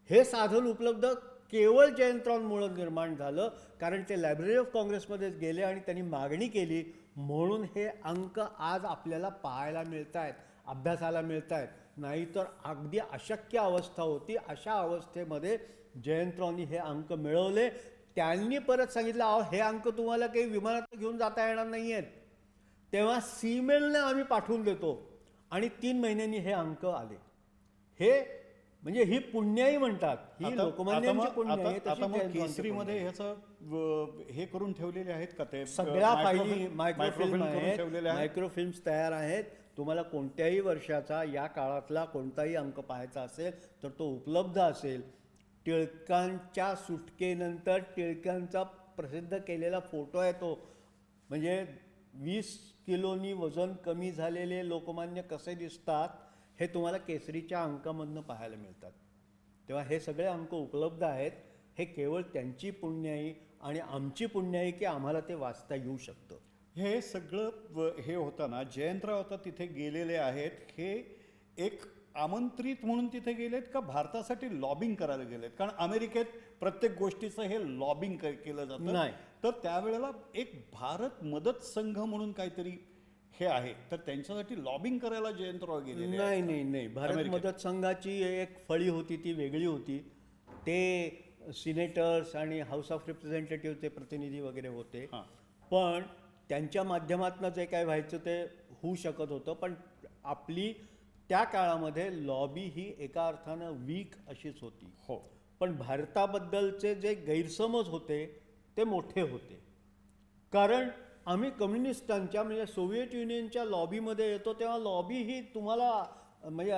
हे साधन उपलब्ध केवळ जयंतरावांमुळे निर्माण झालं, कारण ते लायब्ररी ऑफ काँग्रेसमध्ये गेले आणि त्यांनी मागणी केली म्हणून हे अंक आज आपल्याला पाहायला मिळत आहेत, अभ्यासाला मिळत आहेत. नाहीतर अगदी अशक्य अवस्था होती. अशा अवस्थेमध्ये जयंतरावांनी हे अंक मिळवले. त्यांनी परत सांगितलं अहो हे अंक तुम्हाला काही विमानात घेऊन जाता येणार नाही आहेत, तेव्हा सीमेलने आम्ही पाठवून देतो. आणि 3 महिन्यांनी हे अंक आले. हे म्हणजे ही पुण्याई म्हणतात, ही लोकमान्यांची पुण्याई आहे. आता मग केसरीमध्ये ह्याचं हे करून ठेवलेले आहेत का ते सगळ्या फायली मायक्रोफिल्म आहेत, ठेवलेले आहेत. मायक्रोफिल्म्स तयार आहेत. तुम्हाला कोणत्याही वर्षाचा या काळातला कोणताही अंक पाहायचा असेल तर तो उपलब्ध असेल. टिळकांच्या सुटकेनंतर टिळकांचा प्रसिद्ध केलेला फोटो आहे तो, म्हणजे 20 किलोनी वजन कमी झालेले लोकमान्य कसे दिसतात हे तुम्हाला केसरीच्या अंकामधनं पाहायला मिळतात. तेव्हा हे सगळे अंक उपलब्ध आहेत. हे केवळ त्यांची पुण्याई आणि आमची पुण्याई की आम्हाला ते वाचता येऊ शकतं. हे सगळं हे होताना जयंतराव आता तिथे गेलेले आहेत. हे एक आमंत्रित म्हणून तिथे गेलेत का भारतासाठी लॉबिंग करायला गेलेत? कारण अमेरिकेत प्रत्येक गोष्टीचं हे लॉबिंग केलं जातं. नाही. तर त्यावेळेला एक भारत मदत संघ म्हणून काहीतरी हे आहे, तर त्यांच्यासाठी लॉबिंग करायला जयंतराव गेले? नाही. भारत मदत संघाची एक फळी होती, ती वेगळी होती. ते सिनेटर्स आणि हाऊस ऑफ रिप्रेझेंटेटिव्हचे प्रतिनिधी वगैरे होते. पण त्यांच्या माध्यमातून जे काय व्हायचं ते होऊ शकत होतं. पण आपली त्या काळामध्ये लॉबी ही एका अर्थानं वीक अशीच होती. हो. पण भारताबद्दलचे जे गैरसमज होते ते मोठे होते. कारण आम्ही कम्युनिस्टांच्या म्हणजे सोव्हिएट युनियनच्या लॉबीमध्ये येतो तेव्हा लॉबी ही तुम्हाला म्हणजे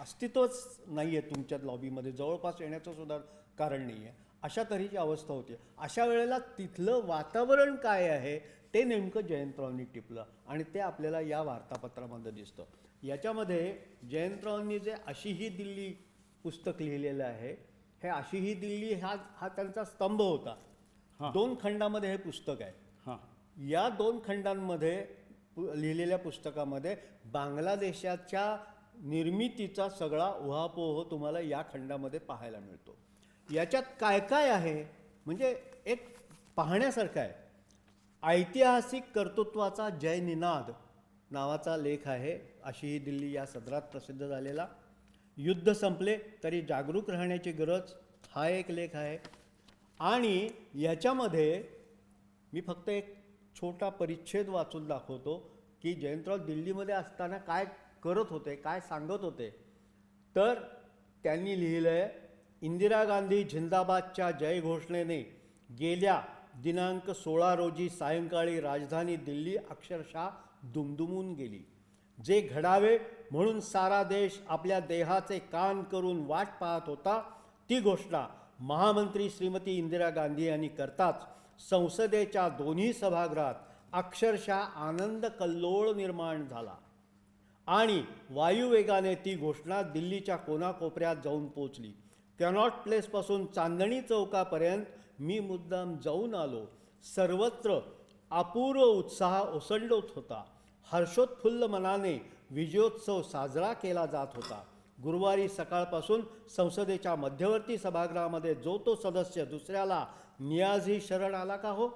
अस्तित्वच नाही आहे तुमच्या लॉबीमध्ये, जवळपास येण्याचं सुद्धा कारण नाही आहे. अशा तऱ्हेची अवस्था होती. अशा वेळेला तिथलं वातावरण काय आहे ते नेमकं जयंतरावांनी टिपलं आणि ते आपल्याला या वार्तापत्रामध्ये दिसतं. याच्यामध्ये जयंतरावांनी जे अशी ही दिल्ली पुस्तक लिहिलेलं आहे, हे अशी ही दिल्ली हा त्यांचा स्तंभ होता. 2 खंडामध्ये हे पुस्तक आहे. या 2 खंडांमध्ये लिहिलेल्या पुस्तकामध्ये बांगलादेशाच्या निर्मितीचा सगळा उहापोह तुम्हाला या खंडामध्ये पाहायला मिळतो. याच्यात काय काय आहे म्हणजे एक पाहण्यासारखं आहे. ऐतिहासिक कर्तृत्वाचा जयनिनाद नावाचा लेख आहे, अशी ही दिल्ली या सदरात प्रसिद्ध झालेला. युद्ध संपले तरी जागरूक राहण्याची गरज हा एक लेख आहे. आणि याच्यामध्ये मी फक्त एक छोटा परिच्छेद वाचून दाखवतो की जयंतराव दिल्लीमध्ये असताना काय करत होते, काय सांगत होते. तर त्यांनी लिहिलं आहे, इंदिरा गांधी झिंदाबादच्या जयघोषणेने गेल्या दिनांक 16 रोजी सायंकाळी राजधानी दिल्ली अक्षरशः दुमदुमून गेली. जे घडावे म्हणून सारा देश आपल्या देहाचे कान करून वाट पाहत होता, ती घोषणा महामंत्री श्रीमती इंदिरा गांधी यांनी करताच संसदेच्या दोन्ही सभागृहात अक्षरशः आनंद कल्लोळ निर्माण झाला आणि वायुवेगाने ती घोषणा दिल्लीच्या कोनाकोपऱ्यात जाऊन पोचली. कॅनॉट प्लेसपासून चांदणी चौकापर्यंत मी मुद्दाम जाऊन आलो. सर्वत्र अपूर्व उत्साह ओसंडत होता. हर्षोत्फुल्ल मनाने विजयोत्सव साजरा केला जात होता. गुरुवारी सकाळपासून संसदेच्या मध्यवर्ती सभागृहामध्ये जो तो सदस्य दुसऱ्याला नियाझी शरण आला का हो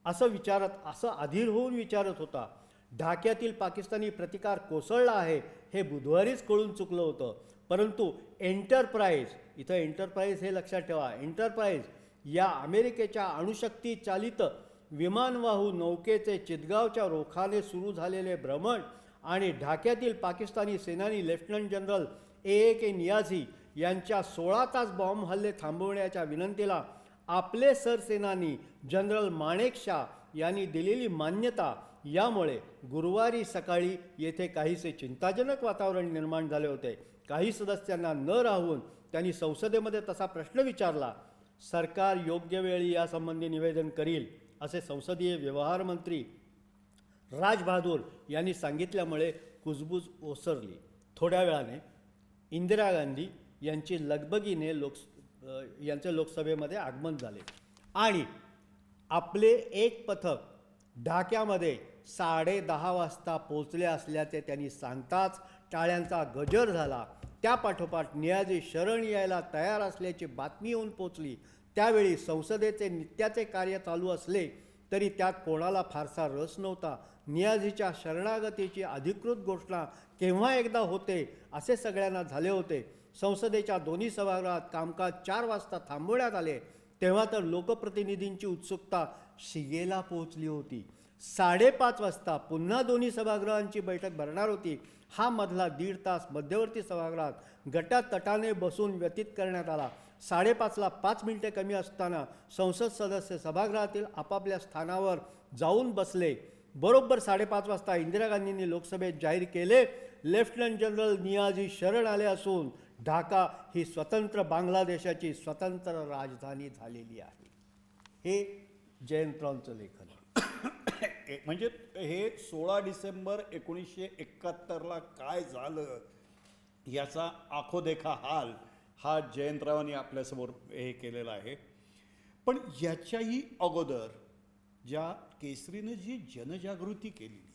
असं अधीर होऊन विचारत होता. ढाक्यातील पाकिस्तानी प्रतिकार कोसळला आहे हे बुधवारीच कळून चुकलं होतं. परंतु एंटरप्राइज, इथं एंटरप्राइज हे लक्षात ठेवा, एंटरप्राइज या अमेरिकेच्या अणुशक्ती चालित विमानवाहू नौकेचे चितगावच्या रोखाने सुरू झालेले भ्रमण आणि ढाक्यातील पाकिस्तानी सेनानी लेफ्टनंट जनरल A.A.K. नियाझी यांच्या 16 तास बॉम्ब हल्ले थांबवण्याच्या विनंतीला आपले सरसेनानी जनरल माणेकशा यांनी दिलेली मान्यता यामुळे गुरुवारी सकाळी येथे काहीसे चिंताजनक वातावरण निर्माण झाले होते. काही सदस्यांना न राहून त्यांनी संसदेमध्ये तसा प्रश्न विचारला. सरकार योग्य वेळी यासंबंधी निवेदन करील असे संसदीय व्यवहार मंत्री राज बहादूर यांनी सांगितल्यामुळे कुजबूज ओसरली. थोड्या वेळाने इंदिरा गांधी यांची लगबगीने यांचे लोकसभेमध्ये आगमन झाले आणि आपले एक पथक ढाक्यामध्ये 10:30 वाजता पोचले असल्याचे त्यांनी सांगताच टाळ्यांचा गजर झाला. त्यापाठोपाठ नियाझी शरण यायला तयार असल्याची बातमी येऊन पोचली. त्यावेळी संसदेचे नित्याचे कार्य चालू असले तरी त्यात कोणाला फारसा रस नव्हता. नियाझीच्या शरणागतीची अधिकृत घोषणा केव्हा एकदा होते असे सगळ्यांना झाले होते. संसदेच्या दोन्ही सभागृहात कामकाज 4 वाजता थांबवण्यात आले. तेव्हा तर लोकप्रतिनिधींची उत्सुकता शिगेला पोहोचली होती. 5:30 वाजता पुन्हा दोन्ही सभागृहांची बैठक भरणार होती. हा मधला 1.5 तास मध्यवर्ती सभागृहात गटातटाने बसून व्यतीत करण्यात आला. 5:30ला 5 मिनिटे कमी असताना संसद सदस्य सभागृहातील आपापल्या स्थानावर जाऊन बसले. बरोबर 5:30 वाजता इंदिरा गांधींनी लोकसभेत जाहीर केले, लेफ्टनंट जनरल नियाझी शरण आले असून ढाका ही स्वतंत्र बांगलादेशाची स्वतंत्र राजधानी झालेली आहे. हे जयंतरावांचं लेखन. म्हणजे हे 16 डिसेंबर 1971ला काय झालं याचा आखोदेखा हाल हा जयंतरावांनी आपल्यासमोर हे केलेला आहे. पण याच्याही अगोदर ज्या केसरीनं जी जनजागृती केलेली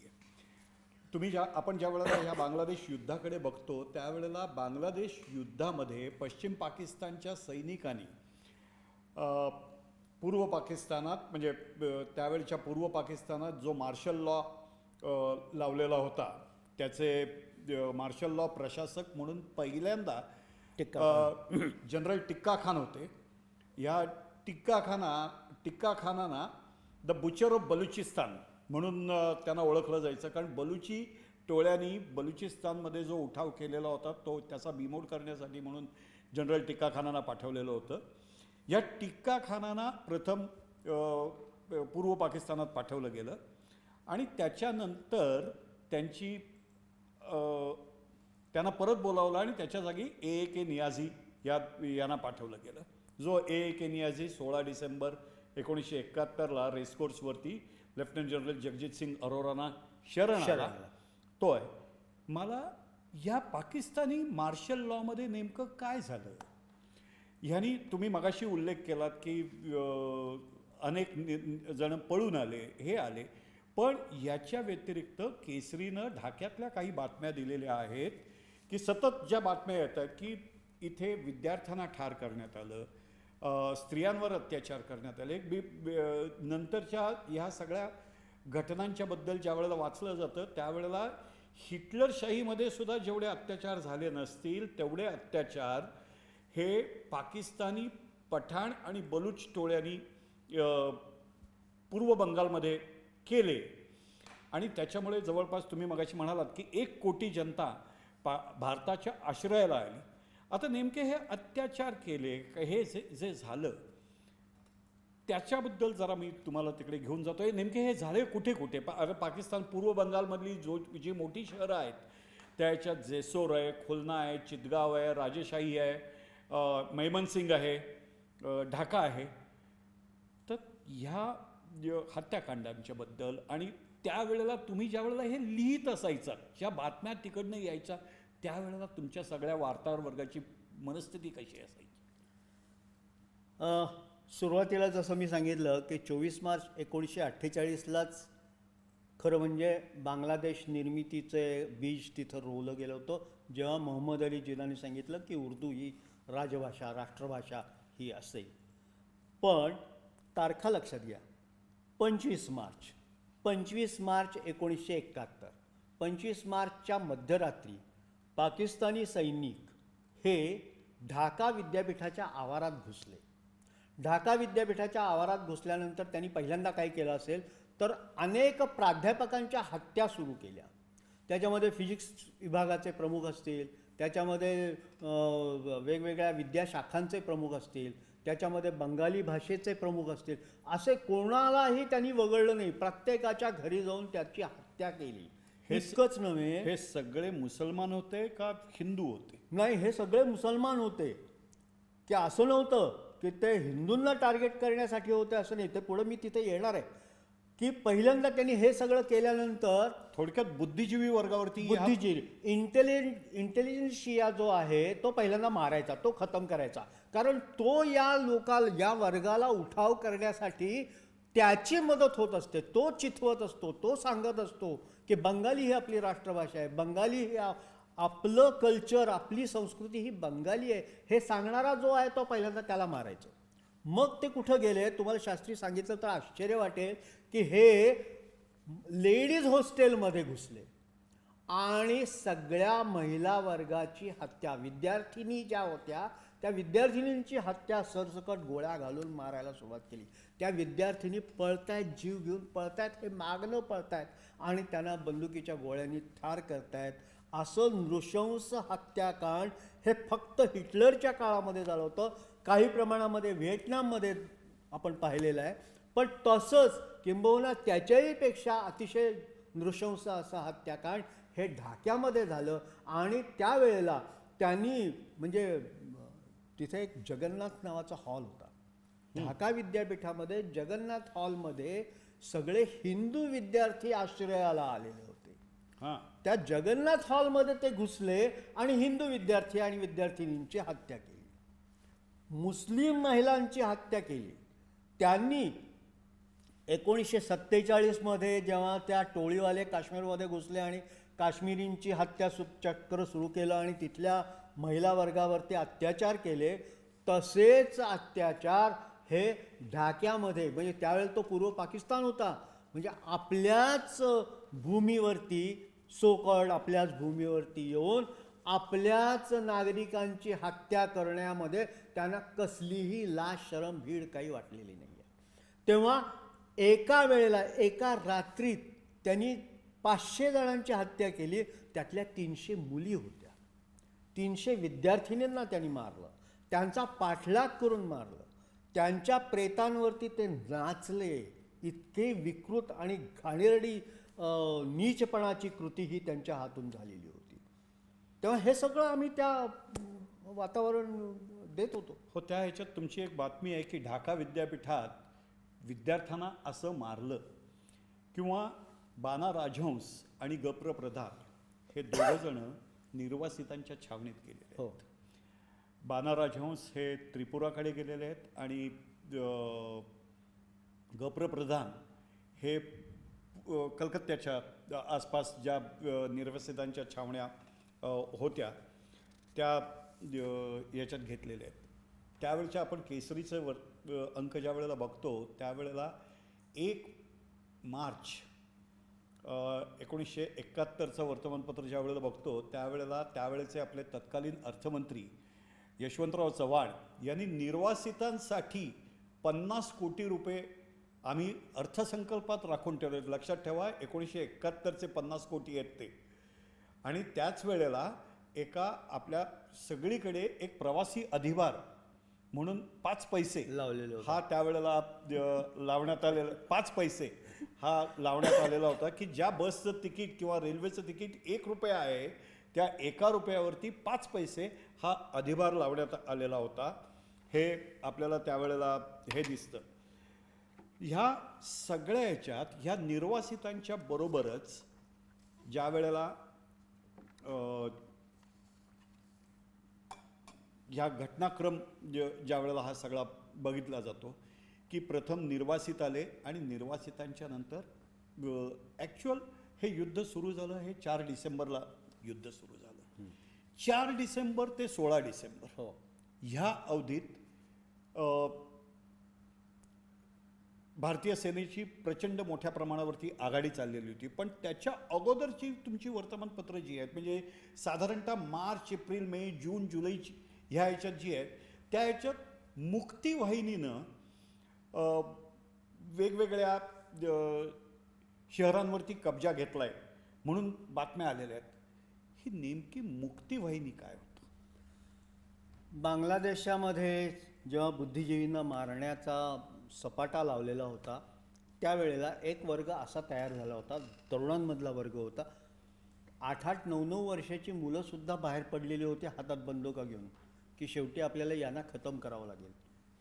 आहे, आपण ज्या वेळेला ह्या बांगलादेश युद्धाकडे बघतो त्यावेळेला बांगलादेश युद्धामध्ये पश्चिम पाकिस्तानच्या सैनिकांनी पूर्व पाकिस्तानात म्हणजे त्यावेळच्या पूर्व पाकिस्तानात जो मार्शल लॉ लावलेला होता त्याचे मार्शल लॉ प्रशासक म्हणून पहिल्यांदा जनरल टिक्का खान होते. या टिक्का खानांना द बुचर ऑफ बलुचिस्तान म्हणून त्यांना ओळखलं जायचं, कारण बलुची टोळ्यांनी बलुचिस्तानमध्ये जो उठाव केलेला होता तो त्याचा बिमोड करण्यासाठी म्हणून जनरल टिक्का खानांना पाठवलेलं होतं. या टिक्का खानांना प्रथम पूर्व पाकिस्तानात पाठवलं गेलं आणि त्याच्यानंतर त्यांना परत बोलावलं आणि त्याच्या जागी A.A.K. नियाझी यांना पाठवलं गेलं. जो A.A.K. नियाझी 16 डिसेंबर 1971ला रेसकोर्सवरती लेफ्टनंट जनरल जगजित सिंग अरोरांना शरण आला तो आहे. मला या पाकिस्तानी मार्शल लॉमध्ये नेमकं काय झालं ह्यानी तुम्ही मगाशी उल्लेख केलात की अनेक जण पळून आले हे आले, पण याच्या व्यतिरिक्त केसरीनं ढाक्यातल्या काही बातम्या दिलेल्या आहेत की सतत ज्या बातम्या येतात की इथे विद्यार्थ्यांना ठार करण्यात आलं, स्त्रियांवर अत्याचार करण्यात आले. नंतरच्या ह्या सगळ्या घटनांच्या बद्दल ज्या वेळेला वाचलं जातं त्यावेळेला हिटलरशाहीमध्ये सुद्धा जेवढे अत्याचार झाले नसतील तेवढे अत्याचार हे पाकिस्तानी पठाण आणि बलूच टोळ्यांनी पूर्व बंगालमध्ये केले आणि त्याच्यामुळे जवळपास तुम्ही मगाशी म्हणालात की 1 कोटी जनता भारताच्या आश्रयाला आली. आता नेमके हे अत्याचार केले हे जे झालं त्याच्याबद्दल जरा मी तुम्हाला तिकडे घेऊन जातोय. नेमके हे झाले कुठे कुठे? पाकिस्तान पूर्व बंगालमधली जी मोठी शहरं आहेत त्याच्यात जेसोर आहे, खुलना आहे, चितगाव आहे, राजेशाही आहे, मैमनसिंग आहे, ढाका आहे. तर ह्या हत्याकांडांच्या बद्दल आणि त्यावेळेला तुम्ही ज्या वेळेला हे लिहित असायचा, ज्या बातम्या तिकडनं यायच्या त्यावेळेला तुमच्या सगळ्या वार्ताहर वर्गाची मनस्थिती कशी असायची? सुरुवातीला जसं मी सांगितलं की 24 मार्च 1948लाच खरं म्हणजे बांगलादेश निर्मितीचे बीज तिथं रोवलं गेलं होतं, जेव्हा मोहम्मद अली जिनाने सांगितलं की उर्दू ही राजभाषा राष्ट्रभाषा ही असेल. पण तारखा लक्षात घ्या. 25 मार्च 1971, 25 मार्चच्या मध्यरात्री पाकिस्तानी सैनिक हे ढाका विद्यापीठाच्या आवारात घुसले. ढाका विद्यापीठाच्या आवारात घुसल्यानंतर त्यांनी पहिल्यांदा काय केलं असेल तर अनेक प्राध्यापकांच्या हत्या सुरू केल्या. त्याच्यामध्ये फिजिक्स विभागाचे प्रमुख असतील, त्याच्यामध्ये वेगवेगळ्या विद्याशाखांचे प्रमुख असतील, त्याच्यामध्ये बंगाली भाषेचे प्रमुख असतील, असे कोणालाही त्यांनी वगळलं नाही. प्रत्येकाच्या घरी जाऊन त्याची हत्या केली. इतकंच नव्हे, हे सगळे मुसलमान होते का हिंदू होते? नाही, हे सगळे मुसलमान होते. की असं नव्हतं की ते हिंदूंना टार्गेट करण्यासाठी होते, असं नाही. ते पुढं मी तिथे येणार आहे की पहिल्यांदा त्यांनी हे सगळं केल्यानंतर थोडक्यात बुद्धिजीवी वर्गावरती इंटेलिजन्शिया जो आहे तो पहिल्यांदा मारायचा, तो खतम करायचा. कारण तो या वर्गाला उठाव करण्यासाठी त्याची मदत होत असते. तो चिथवत असतो, तो सांगत असतो की बंगाली ही आपली राष्ट्रभाषा आहे, बंगाली ही आपलं कल्चर, आपली संस्कृती ही बंगाली आहे, हे सांगणारा जो आहे तो पहिल्यांदा त्याला मारायचं. मग ते कुठं गेले तुम्हाला शास्त्री सांगितलं तर आश्चर्य वाटेल की हे लेडीज हॉस्टेलमध्ये घुसले आणि सगळ्या महिला वर्गाची हत्या, विद्यार्थिनी ज्या होत्या त्या विद्यार्थिनींची हत्या सरसकट गोळ्या घालून मारायला सुरुवात केली. त्या विद्यार्थिनी पळतायत, जीव घेऊन पळतायत, हे मागणं पळतायत आणि त्यांना बंदुकीच्या गोळ्यांनी ठार करतायत. असं नृशंस हत्याकांड हे फक्त हिटलरच्या काळामध्ये झालं होतं. काही प्रमाणामध्ये व्हिएटनाममध्ये आपण पाहिलेलं आहे, पण तसंच किंबहुना त्याच्याही पेक्षा अतिशय नृशंस असं हत्याकांड हे ढाक्यामध्ये झालं. आणि त्यावेळेला त्यांनी म्हणजे तिथे एक जगन्नाथ नावाचा हॉल होता ढाका विद्यापीठामध्ये. जगन्नाथ हॉलमध्ये सगळे हिंदू विद्यार्थी आश्रयाला आलेले होते. त्या जगन्नाथ हॉलमध्ये ते घुसले आणि हिंदू विद्यार्थी आणि विद्यार्थिनींची हत्या केली, मुस्लिम महिलांची हत्या केली. त्यांनी 1947मध्ये जेव्हा त्या टोळीवाले काश्मीरमध्ये घुसले आणि काश्मीरींची हत्या चक्र सुरू केलं आणि तिथल्या महिला वर्गावरती अत्याचार केले, तसेच अत्याचार हे ढाक्यामध्ये, म्हणजे त्यावेळेला तो पूर्व पाकिस्तान होता, म्हणजे आपल्याच भूमीवरती, सोकॉल्ड आपल्याच भूमीवरती येऊन आपल्याच नागरिकांची हत्या करण्यामध्ये त्यांना कसलीही लाज शरम भीड काही वाटलेली नाही आहे. तेव्हा एका वेळेला एका रात्रीत त्यांनी 500 जणांची हत्या केली. त्यातल्या 300 मुली होत्या. 300 विद्यार्थिनींना त्यांनी मारलं, त्यांचा पाठलाग करून मारलं, त्यांच्या प्रेतांवरती ते नाचले. इतके विकृत आणि घाणेरडी नीचपणाची कृती ही त्यांच्या हातून झालेली होती. तेव्हा हे सगळं आम्ही त्या वातावरण देत होतो. हो, त्या ह्याच्यात तुमची एक बातमी आहे की ढाका विद्यापीठात विद्यार्थ्यांना असं मारलं, किंवा बाना राजहंस आणि गप्र प्रधान हे दोघंजण निर्वासितांच्या छावणीत गेलेले आहेत. बाना राजहंस हे त्रिपुराकडे गेलेले आहेत आणि गप्र प्रधान हे कलकत्त्याच्या आसपास ज्या निर्वासितांच्या छावण्या होत्या त्या याच्यात घेतलेल्या आहेत. त्यावेळेच्या आपण केसरीचं अंक ज्या वेळेला बघतो त्यावेळेला 1 मार्च 1971चं वर्तमानपत्र ज्या वेळेला बघतो त्यावेळेला त्यावेळेचे आपले तत्कालीन अर्थमंत्री यशवंतराव चव्हाण यांनी निर्वासितांसाठी 50 कोटी रुपये आम्ही अर्थसंकल्पात राखून ठेवले. लक्षात ठेवा, 1971चे 50 कोटी आहेत ते. आणि त्याच वेळेला एका आपल्या सगळीकडे एक प्रवासी अधिभार म्हणून 5 पैसे लावलेले हा त्यावेळेला लावण्यात आलेला, 5 पैसे हा लावण्यात आलेला होता की ज्या बसचं तिकीट किंवा रेल्वेचं तिकीट 1 रुपया आहे त्या 1 रुपयावरती 5 पैसे हा अधिभार लावण्यात आलेला होता. हे आपल्याला त्यावेळेला हे दिसतं. ह्या सगळ्या ह्याच्यात ह्या निर्वासितांच्या बरोबरच ज्या वेळेला ह्या घटनाक्रम ज्या वेळेला हा सगळा बघितला जातो की प्रथम निर्वासित आले आणि निर्वासितांच्या नंतर ॲक्च्युअल हे युद्ध सुरू झालं. हे 4 डिसेंबरला युद्ध सुरू झालं. 4 डिसेंबर ते 16 डिसेंबर ह्या अवधीत भारतीय सेनेची प्रचंड मोठ्या प्रमाणावरती आघाडी चाललेली होती. पण त्याच्या अगोदरची तुमची वर्तमानपत्र जी आहेत म्हणजे साधारणतः मार्च, एप्रिल, मे, जून, जुलै ह्या ह्याच्यात जी आहेत त्या ह्याच्यात मुक्तिवाहिनीनं वेगवेगळ्या शहरांवरती कब्जा घेतला आहे. म्हणून बातम्या आलेल्या आहेत. ही नेमकी मुक्तीवाहिनी काय होतं? बांगलादेशामध्ये जेव्हा बुद्धिजीवींना मारण्याचा सपाटा लावलेला होता त्यावेळेला एक वर्ग असा तयार झाला होता, तरुणांमधला वर्ग होता. 8-8, 9-9 वर्षाची मुलंसुद्धा बाहेर पडलेली होती हातात बंदुका घेऊन, की शेवटी आपल्याला यांना खतम करावं लागेल,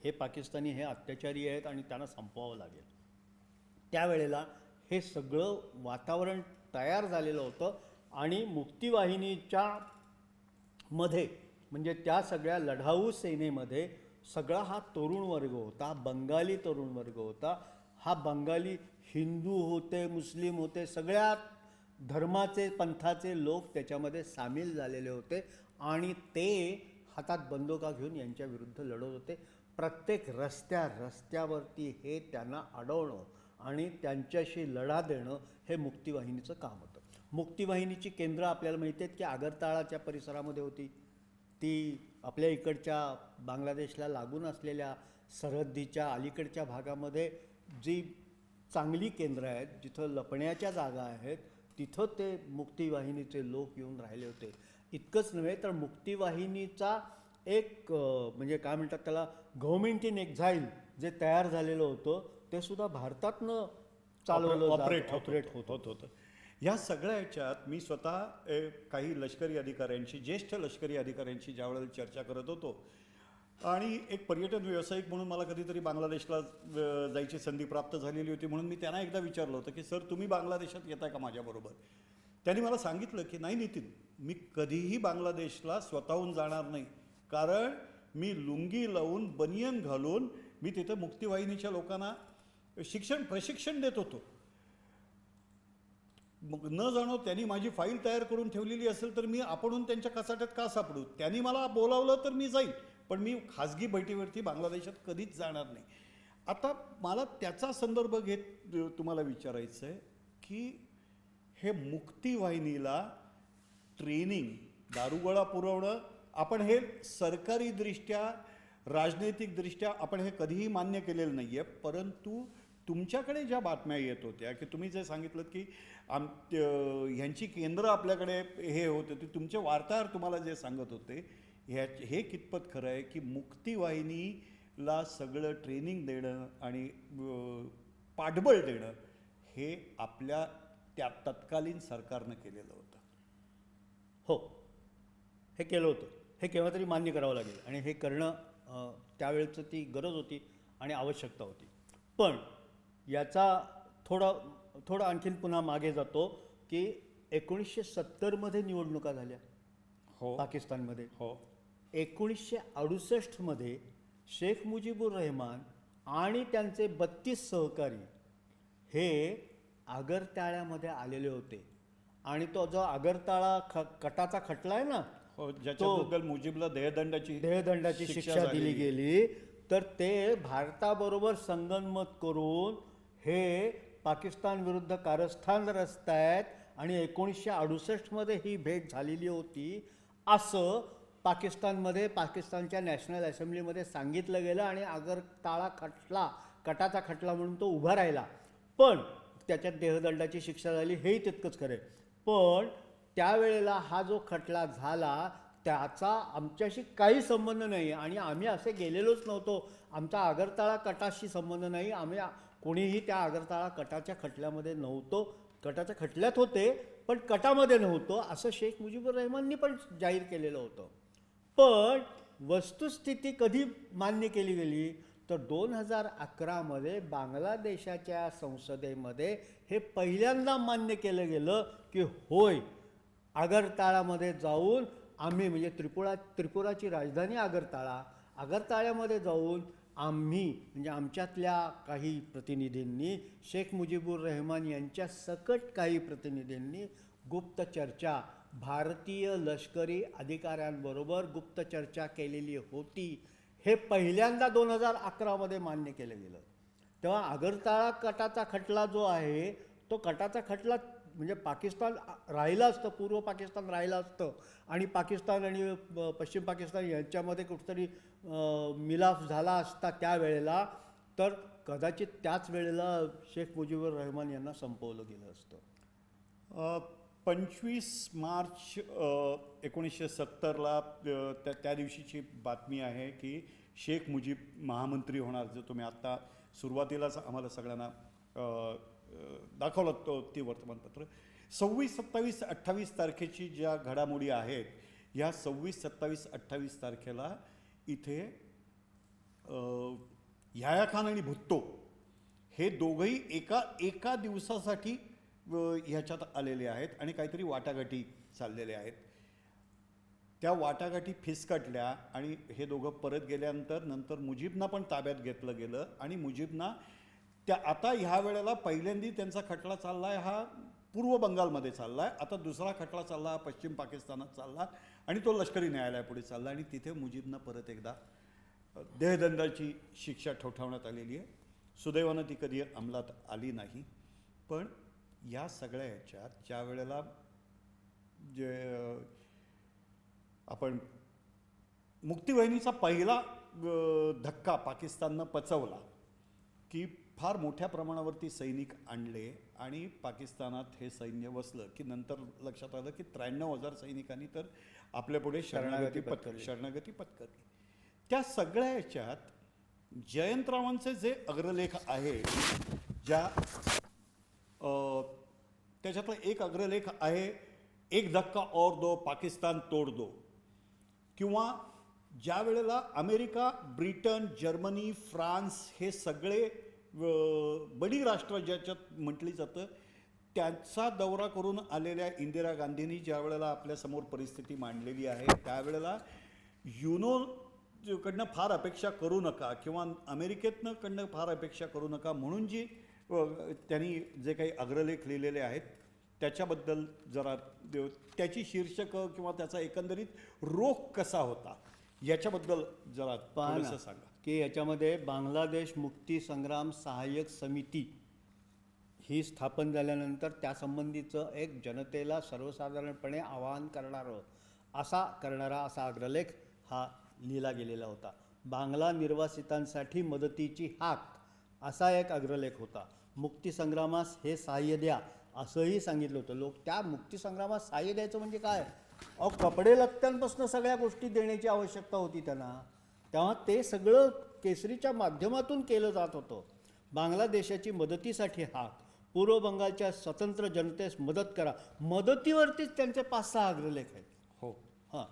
हे पाकिस्तानी हे अत्याचारी आहेत आणि त्यांना संपवावं लागेल. त्यावेळेला हे सगळं वातावरण तयार झालेलं होतं आणि मुक्तिवाहिनीच्या मध्ये म्हणजे त्या सगळ्या लढाऊ सेनेमध्ये सगळा हा तरुण वर्ग होता, बंगाली तरुण वर्ग होता. हा बंगाली हिंदू होते, मुस्लिम होते, सगळ्या धर्माचे पंथाचे लोक त्याच्यामध्ये सामील झालेले होते आणि ते हातात बंदुका घेऊन यांच्या विरुद्ध लढत होते. प्रत्येक रस्त्यावरती हे त्यांना अडवणं आणि त्यांच्याशी लढा देणं हे मुक्तिवाहिनीचं काम होतं. मुक्तिवाहिनीची केंद्र आपल्याला माहिती आहेत की आगरताळाच्या परिसरामध्ये होती. ती आपल्या इकडच्या बांगलादेशला लागून असलेल्या सरहद्दीच्या अलीकडच्या भागामध्ये जी चांगली केंद्र आहेत, जिथं लपण्याच्या जागा आहेत, तिथं ते मुक्तिवाहिनीचे लोक येऊन राहिले होते. इतकंच नव्हे तर मुक्तिवाहिनीचा एक म्हणजे काय म्हणतात त्याला, गव्हर्नमेंट इन एक्झाईल जे तयार झालेलं होतं ते सुद्धा भारतातनं चालवलं ऑपरेट होत होतं. ह्या सगळ्या ह्याच्यात मी स्वतः काही लष्करी अधिकाऱ्यांशी, ज्येष्ठ लष्करी अधिकाऱ्यांशी ज्यावेळेला चर्चा करत होतो आणि एक पर्यटन व्यावसायिक म्हणून मला कधीतरी बांगलादेशला जायची संधी प्राप्त झालेली होती, म्हणून मी त्यांना एकदा विचारलं होतं की सर तुम्ही बांगलादेशात येताय का माझ्याबरोबर? त्यांनी मला सांगितलं की नाही नितीन, मी कधीही बांगलादेशला स्वतःहून जाणार नाही, कारण मी लुंगी लावून बनियन घालून मी तिथं मुक्तिवाहिनीच्या लोकांना प्रशिक्षण देत होतो. मग न जाणो त्यांनी माझी फाईल तयार करून ठेवलेली असेल तर मी आपणहून त्यांच्या कचाट्यात का सापडू? त्यांनी मला बोलावलं तर मी जाईल, पण मी खाजगी बैठकीवरती बांगलादेशात कधीच जाणार नाही. आता मला त्याचा संदर्भ घेत तुम्हाला विचारायचं आहे की हे मुक्तिवाहिनीला ट्रेनिंग, दारुगोळा पुरवणं, आपण हे सरकारीदृष्ट्या राजनैतिकदृष्ट्या आपण हे कधीही मान्य केलेलं नाही आहे, परंतु तुमच्याकडे ज्या बातम्या येत होत्या की तुम्ही जे सांगितलं की ह्यांची केंद्र आपल्याकडे हे होते, ते तुमचे वार्ताहर तुम्हाला जे सांगत होते, हे कितपत खरं आहे की मुक्तिवाहिनीला सगळं ट्रेनिंग देणं आणि पाठबळ देणं हे आपल्या त्या तत्कालीन सरकारनं केलेलं होतं? हो, हे केलं होतं. हे केव्हा तरी मान्य करावं लागेल आणि हे करणं त्यावेळेचं ती गरज होती आणि आवश्यकता होती. पण याचा थोडं आणखीन पुन्हा मागे जातो की 1970 निवडणुका झाल्या हो पाकिस्तानमध्ये. हो. 1968 शेख मुजीबुर रहमान आणि त्यांचे 32 सहकारी हे आगरताळ्यामध्ये आलेले होते आणि तो जो आगरताळा कटाचा खटला आहे ना, हो, ज्याच्याबद्दल मुजीबला देहदंडाची शिक्षा दिली गेली, तर ते भारताबरोबर संगनमत करून हे पाकिस्तान विरुद्ध कारस्थान रचतायत आणि 1968 ही भेट झालेली होती असं पाकिस्तानच्या नॅशनल असेंब्लीमध्ये सांगितलं गेलं आणि आगरताळा कटाचा खटला म्हणून तो उभा राहिला. पण त्याच्यात देहदंडाची शिक्षा झाली, हेही तितकंच खरं आहे. पण त्यावेळेला हा जो खटला झाला त्याचा आमच्याशी काही संबंध नाही आणि आम्ही असे गेलेलोच नव्हतो. आमचा आगरताळा कटाशी संबंध नाही, आम्ही कोणीही त्या आगरताळा कटाच्या खटल्यामध्ये नव्हतो. कटाच्या खटल्यात होते पण कटामध्ये नव्हतो असं शेख मुजीबुर रहमाननी पण जाहीर केलेलं होतं. पण वस्तुस्थिती कधी मान्य केली गेली तर 2011 बांगलादेशाच्या संसदेमध्ये हे पहिल्यांदा मान्य केलं गेलं की होय, आगरताळामध्ये जाऊन आम्ही म्हणजे त्रिपुराची राजधानी आगरताळ्यामध्ये जाऊन आम्ही म्हणजे आमच्यातल्या काही प्रतिनिधींनी शेख मुजीबुर रहमान यांच्या सकट काही प्रतिनिधींनी गुप्त चर्चा, भारतीय लष्करी अधिकाऱ्यांबरोबर गुप्त चर्चा केलेली होती. हे पहिल्यांदा 2011 मान्य केलं गेलं. तेव्हा आगरताळा कटाचा खटला जो आहे तो कटाचा खटला म्हणजे पाकिस्तान राहिलं असतं, पूर्व पाकिस्तान राहिलं असतं आणि पाकिस्तान आणि पश्चिम पाकिस्तान यांच्यामध्ये कुठेतरी मिलाफ झाला असता त्यावेळेला, तर कदाचित त्याच वेळेला शेख मुजीबुर रहमान यांना संपवलं गेलं असतं. 25 मार्च 1970ला त्या दिवशीची बातमी आहे की शेख मुजीब महामंत्री होणार. जो तुम्ही आत्ता सुरुवातीलाच आम्हाला सगळ्यांना दाखवलं ती वर्तमानपत्र. 26, 27, 28 तारखेची ज्या घडामोडी आहेत, ह्या 26, 27, 28 तारखेला इथे याह्या खान आणि भुत्तो हे दोघंही एका दिवसासाठी ह्याच्यात आलेले आहेत आणि काहीतरी वाटाघाटी चाललेल्या आहेत. त्या वाटाघाटी फिसकटल्या आणि हे दोघं परत गेल्यानंतर नंतर मुजीबना पण ताब्यात घेतलं गेलं आणि मुजीबना आता ह्या वेळेला पहिल्यांदी त्यांचा खटला चालला आहे हा पूर्व बंगालमध्ये चालला आहे. आता दुसरा खटला चालला हा पश्चिम पाकिस्तानात चालला आणि तो लष्करी न्यायालयापुढे चालला आणि तिथे मुजीबना परत एकदा देहदंडाची शिक्षा ठोठावण्यात आलेली आहे. सुदैवानं ती कधी अंमलात आली नाही. पण या सगळ्या ह्याच्यात ज्या वेळेला जे आपण मुक्तीवाहिनीचा पहिला धक्का पाकिस्ताननं पचवला की फार मोठ्या प्रमाणावरती सैनिक आणले आणि पाकिस्तानात हे सैन्य वसलं की नंतर लक्षात आलं की 93,000 सैनिकांनी तर आपल्यापुढे शरणागती पत्करली. त्या सगळ्या ह्याच्यात जयंतरावांचे जे अग्रलेख आहे, त्याच्यातला एक अग्रलेख आहे एक धक्का और दो पाकिस्तान तोड दो, किंवा ज्या वेळेला अमेरिका, ब्रिटन, जर्मनी, फ्रान्स हे सगळे बडी राष्ट्र ज्याच्यात म्हटली जातं त्यांचा दौरा करून आलेल्या इंदिरा गांधींनी ज्या वेळेला आपल्यासमोर परिस्थिती मांडलेली आहे त्यावेळेला कडनं फार अपेक्षा करू नका किंवा अमेरिकेतनं कडनं फार अपेक्षा करू नका म्हणून जी त्यांनी जे काही अग्रलेख लिहिलेले आहेत त्याच्याबद्दल जरा त्याची शीर्षकं किंवा त्याचा एकंदरीत रोख कसा होता याच्याबद्दल जरा थोडंसं सांगा. की याच्यामध्ये बांगलादेश मुक्ती संग्राम सहाय्यक समिती ही स्थापन झाल्यानंतर त्यासंबंधीचं एक जनतेला सर्वसाधारणपणे आवाहन करणारा असा अग्रलेख हा लिहिला गेलेला होता. बांगला निर्वासितांसाठी मदतीची हाक असा एक अग्रलेख होता. मुक्तीसंग्रामास हे सहाय्य द्या असंही सांगितलं होतं. लोक त्या मुक्तीसंग्रामात सहाय्य द्यायचं म्हणजे काय, कपडे लत्त्यांपासून सगळ्या गोष्टी देण्याची आवश्यकता होती त्यांना. तेव्हा ते सगळं केसरीच्या माध्यमातून केलं जात होतं. बांगलादेशाची मदतीसाठी हाक, पूर्व बंगालच्या स्वतंत्र जनतेस मदत करा, मदतीवरतीच त्यांचे 5-6 अग्रलेख आहेत. हो, हां,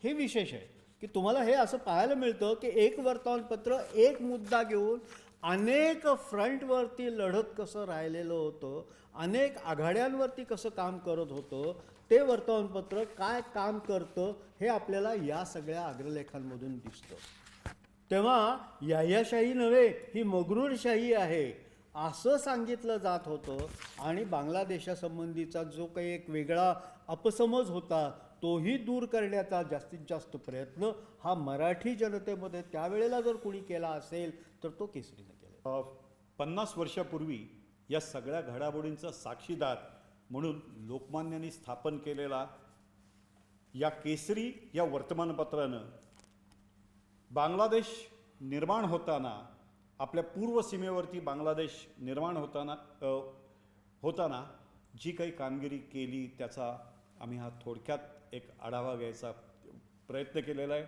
हे विशेष आहे की तुम्हाला हे असं पाहायला मिळतं की एक वर्तमानपत्र एक मुद्दा घेऊन अनेक फ्रंटवरती लढत कसं राहिलेलं होतं, अनेक आघाड्यांवरती कसं काम करत होतं, ते वर्तमानपत्र काय काम करतं हे आपल्याला या सगळ्या अग्रलेखांमधून दिसतं. तेव्हा याह्याशाही नव्हे ही मगरूरशाही आहे असं सांगितलं जात होतं आणि बांगलादेशासंबंधीचा जो काही एक वेगळा अपसमज होता तोही दूर करण्याचा जास्तीत जास्त प्रयत्न हा मराठी जनतेमध्ये त्यावेळेला जर कोणी केला असेल तर तो केसरीने केला. 50 वर्षापूर्वी या सगळ्या घडामोडींचा साक्षीदार म्हणून लोकमान्यांनी स्थापन केलेला या केसरी या वर्तमानपत्रानं बांगलादेश निर्माण होताना, आपल्या पूर्व सीमेवरती बांगलादेश निर्माण होताना जी काही कामगिरी केली त्याचा आम्ही हा थोडक्यात एक आढावा घ्यायचा प्रयत्न केलेला आहे.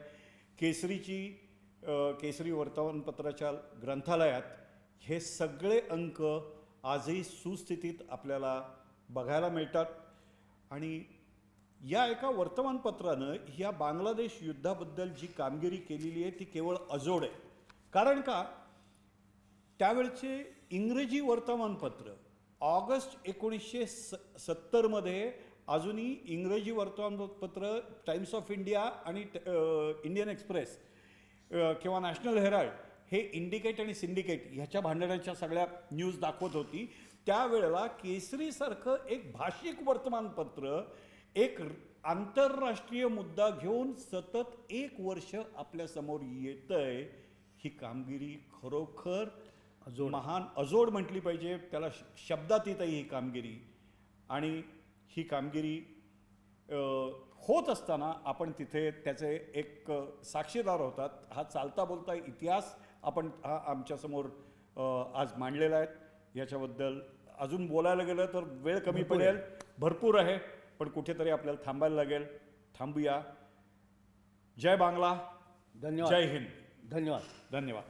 केसरी वर्तमानपत्राच्या ग्रंथालयात हे सगळे अंक आजही सुस्थितीत आपल्याला बघायला मिळतात आणि या एका वर्तमानपत्रानं या बांगलादेश युद्धाबद्दल जी कामगिरी केलेली आहे ती केवळ अजोड आहे. कारण का, त्यावेळचे इंग्रजी वर्तमानपत्र ऑगस्ट 1970मध्ये अजूनही इंग्रजी वर्तमानपत्र टाइम्स ऑफ इंडिया आणि इंडियन एक्सप्रेस किंवा नॅशनल हेराल्ड हे इंडिकेट आणि सिंडिकेट ह्याच्या भांडणाच्या सगळ्या न्यूज दाखवत होती. त्यावेळेला केसरीसारखं एक भाषिक वर्तमानपत्र एक आंतरराष्ट्रीय मुद्दा घेऊन सतत 1 वर्ष आपल्यासमोर येतंय. ही कामगिरी खरोखर महान अजोड म्हटली पाहिजे, त्याला शब्दातीतही ही कामगिरी. आणि ही कामगिरी होत असताना आपण तिथे त्याचे एक साक्षीदार होतात. हा चालता बोलता इतिहास आपण हा आमच्यासमोर आज मांडलेला आहे. याच्याबद्दल अजून बोलायला गेलं तर वेळ कमी पडेल, भरपूर आहे. पण कुठेतरी आपल्याला थांबायला लागेल. थांबूया. जय बांगला. धन्यवाद. जय हिंद. धन्यवाद. धन्यवाद.